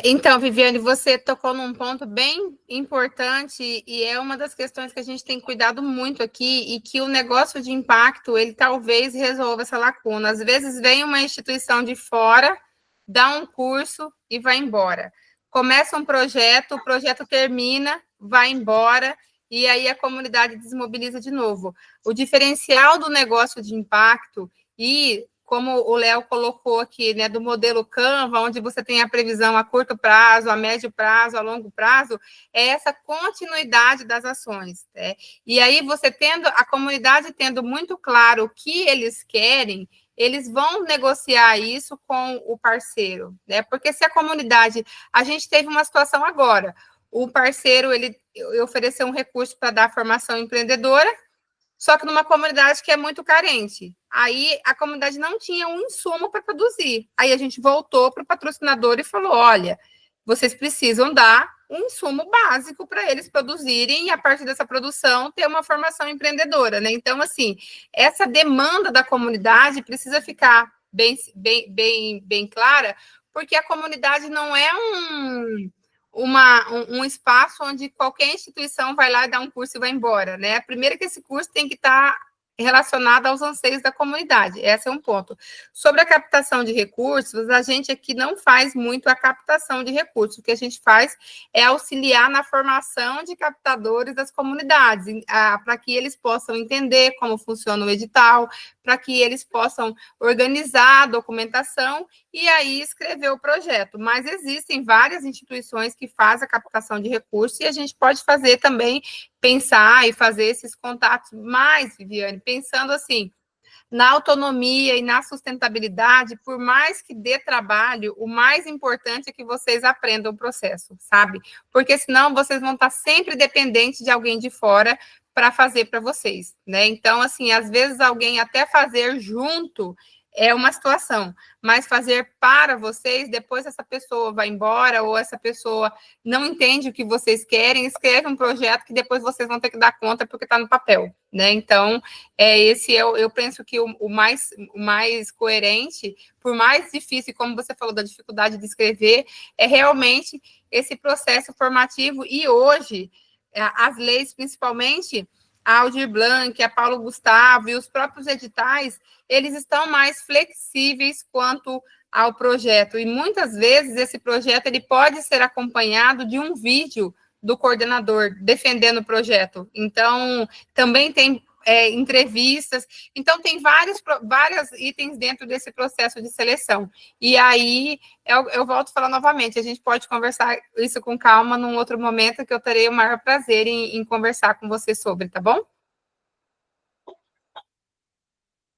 Então, Viviane, você tocou num ponto bem importante e é uma das questões que a gente tem cuidado muito aqui e que o negócio de impacto, ele talvez resolva essa lacuna. Às vezes vem uma instituição de fora, dá um curso e vai embora. Começa um projeto, o projeto termina, vai embora e aí a comunidade desmobiliza de novo. O diferencial do negócio de impacto e como o Léo colocou aqui, né, do modelo Canva, onde você tem a previsão a curto prazo, a médio prazo, a longo prazo, é essa continuidade das ações. Né? E aí você a comunidade tendo muito claro o que eles querem, eles vão negociar isso com o parceiro, né? Porque se a comunidade... A gente teve uma situação agora, o parceiro, ele ofereceu um recurso para dar formação empreendedora, só que numa comunidade que é muito carente. Aí a comunidade não tinha um insumo para produzir. Aí a gente voltou para o patrocinador e falou, olha, vocês precisam dar um insumo básico para eles produzirem e, a partir dessa produção, ter uma formação empreendedora, né? Então, assim, essa demanda da comunidade precisa ficar bem clara, porque a comunidade não é um espaço onde qualquer instituição vai lá e dá um curso e vai embora, né? Primeiro que esse curso tem que estar relacionada aos anseios da comunidade. Esse é um ponto. Sobre a captação de recursos, a gente aqui não faz muito a captação de recursos. O que a gente faz é auxiliar na formação de captadores das comunidades, para que eles possam entender como funciona o edital, para que eles possam organizar a documentação e aí escrever o projeto. Mas existem várias instituições que fazem a captação de recursos e a gente pode fazer também, pensar e fazer esses contatos mais, Viviane, pensando assim, na autonomia e na sustentabilidade, por mais que dê trabalho, o mais importante é que vocês aprendam o processo, sabe? Porque senão vocês vão estar sempre dependentes de alguém de fora para fazer para vocês, né? Então, assim, às vezes alguém até fazer junto é uma situação, mas fazer para vocês, depois essa pessoa vai embora ou essa pessoa não entende o que vocês querem, escreve um projeto que depois vocês vão ter que dar conta porque está no papel, né? Então, eu penso que o mais coerente, por mais difícil, como você falou da dificuldade de escrever, é realmente esse processo formativo e hoje, as leis, principalmente a Aldir Blanc, a Paulo Gustavo e os próprios editais, eles estão mais flexíveis quanto ao projeto. E muitas vezes esse projeto ele pode ser acompanhado de um vídeo do coordenador defendendo o projeto. Então, também tem entrevistas. Então, tem vários itens dentro desse processo de seleção. E aí, eu volto a falar novamente, a gente pode conversar isso com calma num outro momento, que eu terei o maior prazer em conversar com você sobre, tá bom?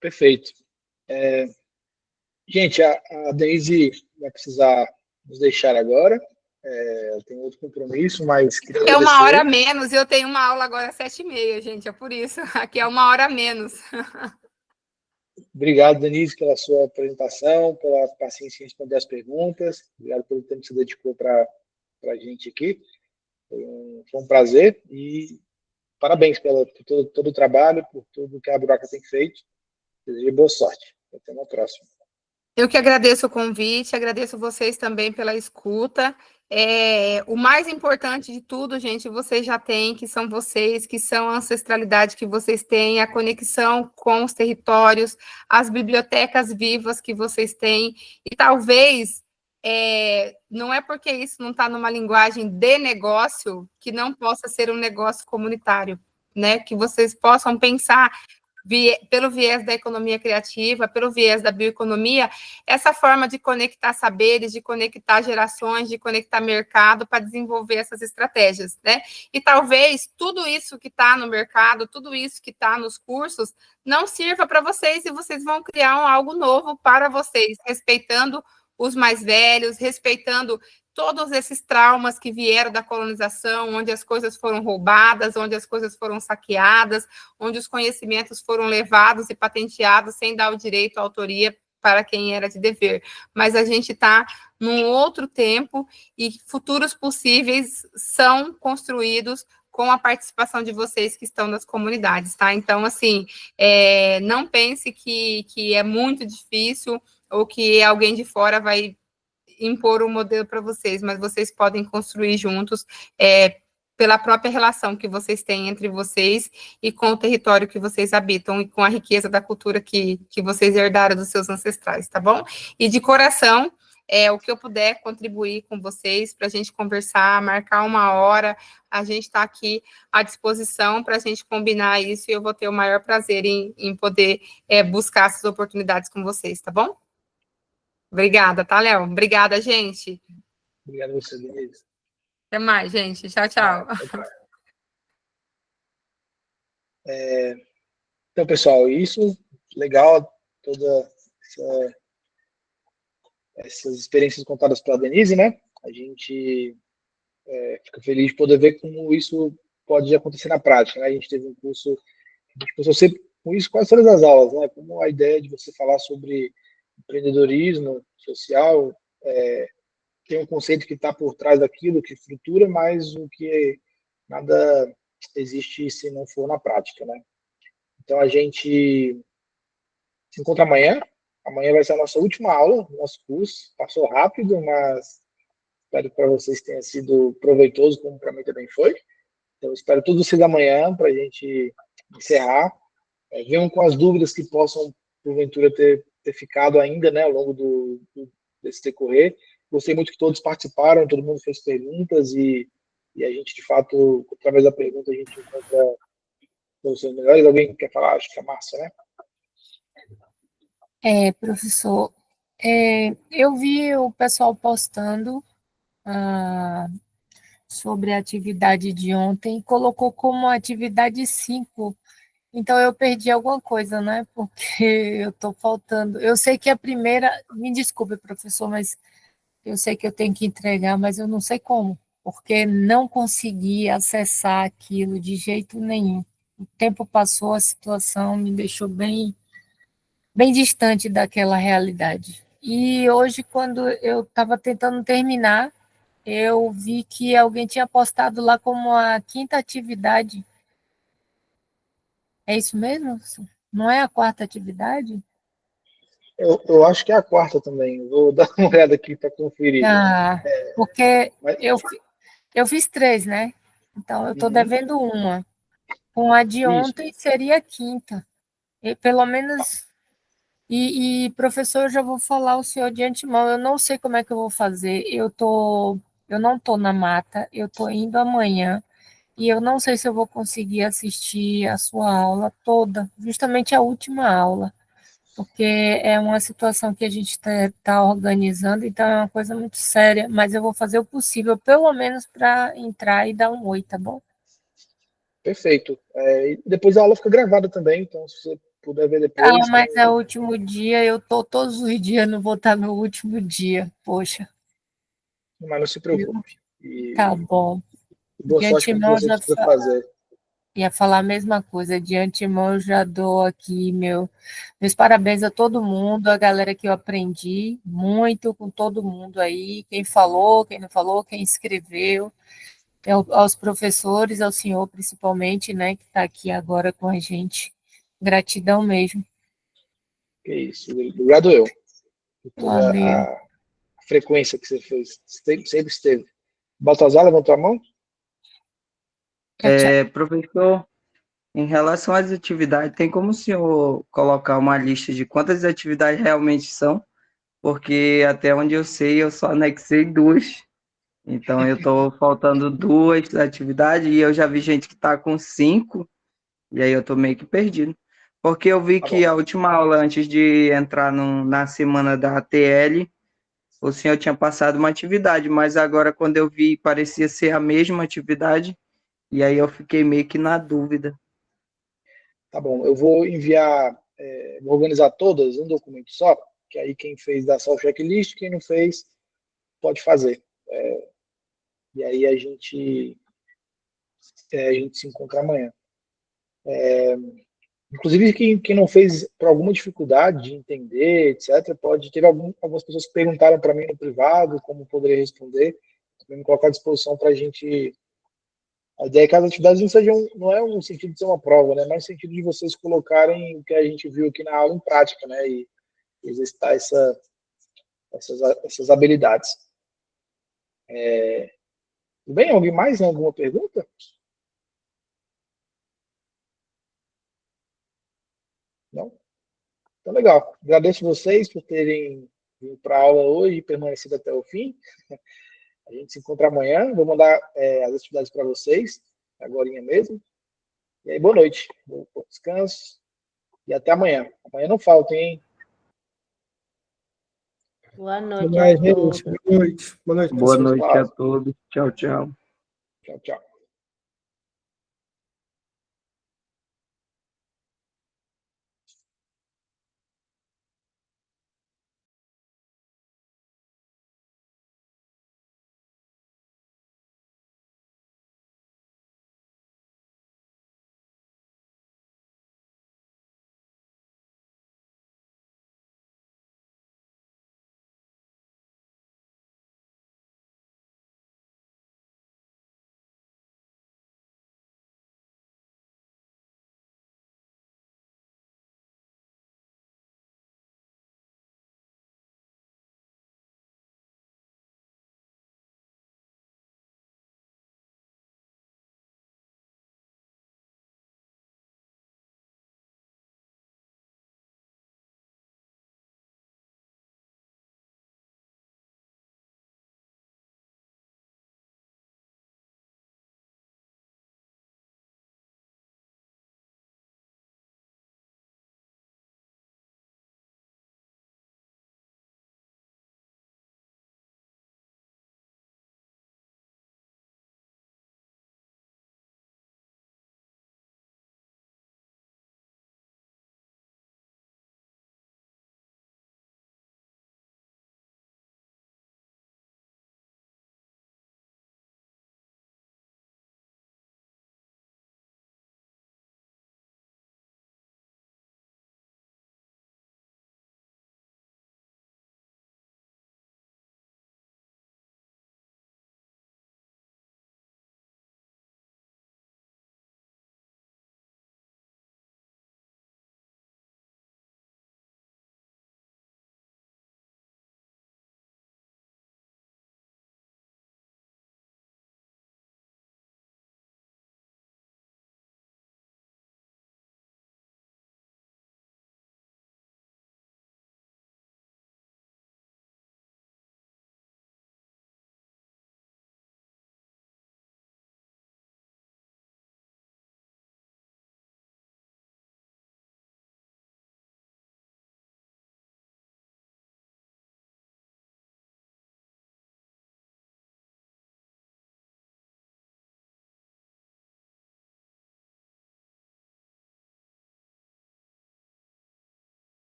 Perfeito. Gente, a Denise vai precisar nos deixar agora. Eu tenho outro compromisso, mas queria agradecer. É 1 hora a menos, e eu tenho uma aula agora às 7h30, gente, é por isso. Aqui é 1 hora a menos. Obrigado, Denise, pela sua apresentação, pela paciência em responder as perguntas. Obrigado pelo tempo que você dedicou para a gente aqui. Foi um prazer e parabéns por todo o trabalho, por tudo que a Buraca tem feito. Desejo boa sorte. Até uma próxima. Eu que agradeço o convite, agradeço vocês também pela escuta. O mais importante de tudo, gente, vocês já têm, que são vocês, que são a ancestralidade que vocês têm, a conexão com os territórios, as bibliotecas vivas que vocês têm, e talvez, não é porque isso não está numa linguagem de negócio, que não possa ser um negócio comunitário, né? Que vocês possam pensar pelo viés da economia criativa, pelo viés da bioeconomia, essa forma de conectar saberes, de conectar gerações, de conectar mercado para desenvolver essas estratégias, né? E talvez tudo isso que está no mercado, tudo isso que está nos cursos, não sirva para vocês e vocês vão criar algo novo para vocês, respeitando os mais velhos, respeitando todos esses traumas que vieram da colonização, onde as coisas foram roubadas, onde as coisas foram saqueadas, onde os conhecimentos foram levados e patenteados sem dar o direito à autoria para quem era de dever. Mas a gente está num outro tempo e futuros possíveis são construídos com a participação de vocês que estão nas comunidades, tá? Então, assim, não pense que é muito difícil ou que alguém de fora vai impor um modelo para vocês, mas vocês podem construir juntos pela própria relação que vocês têm entre vocês e com o território que vocês habitam e com a riqueza da cultura que vocês herdaram dos seus ancestrais, tá bom? E de coração, o que eu puder contribuir com vocês para a gente conversar, marcar 1 hora, a gente está aqui à disposição para a gente combinar isso e eu vou ter o maior prazer em poder buscar essas oportunidades com vocês, tá bom? Obrigada, tá, Léo? Obrigada, gente. Obrigado a você, Denise. Até mais, gente. Tchau, tchau. Então, pessoal, isso, legal, toda essas experiências contadas pela Denise, né? A gente fica feliz de poder ver como isso pode acontecer na prática, né? A gente teve um curso, a gente começou sempre com isso quase todas as aulas, né? Como a ideia de você falar sobre empreendedorismo social, tem um conceito que está por trás daquilo, que estrutura, mas o que nada existe se não for na prática, né? Então, a gente se encontra amanhã. Amanhã vai ser a nossa última aula do nosso curso. Passou rápido, mas espero que para vocês tenha sido proveitoso, como para mim também foi. Então, espero todos vocês amanhã para a gente encerrar venham com as dúvidas que possam, porventura, ter ficado ainda, né, ao longo desse decorrer. Gostei muito que todos participaram, todo mundo fez perguntas e a gente, de fato, através da pergunta, a gente encontra soluções melhores. Alguém quer falar? Acho que é a Márcia, né? Professor, eu vi o pessoal postando sobre a atividade de ontem, colocou como atividade 5. Então, eu perdi alguma coisa, né? Porque eu estou faltando. Eu sei que a primeira. Me desculpe, professor, mas eu sei que eu tenho que entregar, mas eu não sei como, porque não consegui acessar aquilo de jeito nenhum. O tempo passou, a situação me deixou bem, bem distante daquela realidade. E hoje, quando eu estava tentando terminar, eu vi que alguém tinha postado lá como a 5ª atividade. É isso mesmo? Não é a 4ª atividade? Eu acho que é a 4ª também. Vou dar uma olhada aqui para conferir. Porque Mas, eu fiz 3, né? Então, eu estou devendo uma. Com a de isso. ontem seria a 5ª. E, pelo menos. Professor, eu já vou falar ao senhor de antemão. Eu não sei como é que eu vou fazer. Eu não estou na mata. Eu estou indo amanhã. E eu não sei se eu vou conseguir assistir a sua aula toda, justamente a última aula, porque é uma situação que a gente está organizando, então é uma coisa muito séria, mas eu vou fazer o possível, pelo menos para entrar e dar um oi, tá bom? Perfeito. E depois a aula fica gravada também, então se você puder ver depois. Mas é o último dia, eu estou todos os dias, não vou estar no último dia, poxa. Mas não se preocupe. Tá bom. Boa De sorte com o que antemão, você precisa fazer. ia falar a mesma coisa. De antemão, eu já dou aqui meus parabéns a todo mundo, a galera que eu aprendi muito com todo mundo aí, quem falou, quem não falou, quem escreveu, aos professores, ao senhor principalmente, né, que está aqui agora com a gente. Gratidão mesmo. Que isso. Obrigado eu. Por toda Valeu. a frequência que você fez. Sempre esteve. Baltazar, levantou a mão? Professor, em relação às atividades, tem como o senhor colocar uma lista de quantas atividades realmente são? Porque até onde eu sei, eu só anexei 2. Então, eu estou faltando 2 atividades e eu já vi gente que está com 5, e aí eu estou meio que perdido. Porque eu vi que a última aula, antes de entrar na semana da ATL, o senhor tinha passado uma atividade, mas agora, quando eu vi, parecia ser a mesma atividade, e aí eu fiquei meio que na dúvida. Tá bom. Eu vou enviar, vou organizar todas em um documento só, que aí quem fez dá só o checklist, quem não fez pode fazer. E aí a gente se encontra amanhã. Inclusive, quem não fez por alguma dificuldade de entender, etc., teve algumas pessoas que perguntaram para mim no privado como poderia responder, também me colocar à disposição para a gente. A ideia é que as atividades não é um sentido de ser uma prova, né, mas no sentido de vocês colocarem o que a gente viu aqui na aula em prática, né, e exercitar essas habilidades. Tudo bem? Alguém mais? Alguma pergunta? Não? Então, legal. Agradeço vocês por terem vindo para a aula hoje e permanecido até o fim. A gente se encontra amanhã. Vou mandar as atividades para vocês, agorinha mesmo. E aí, boa noite. Bom descanso. E até amanhã. Amanhã não faltem, hein? Boa noite a todos. Boa noite. Boa noite. Boa noite a todos. Tchau, tchau. Tchau, tchau.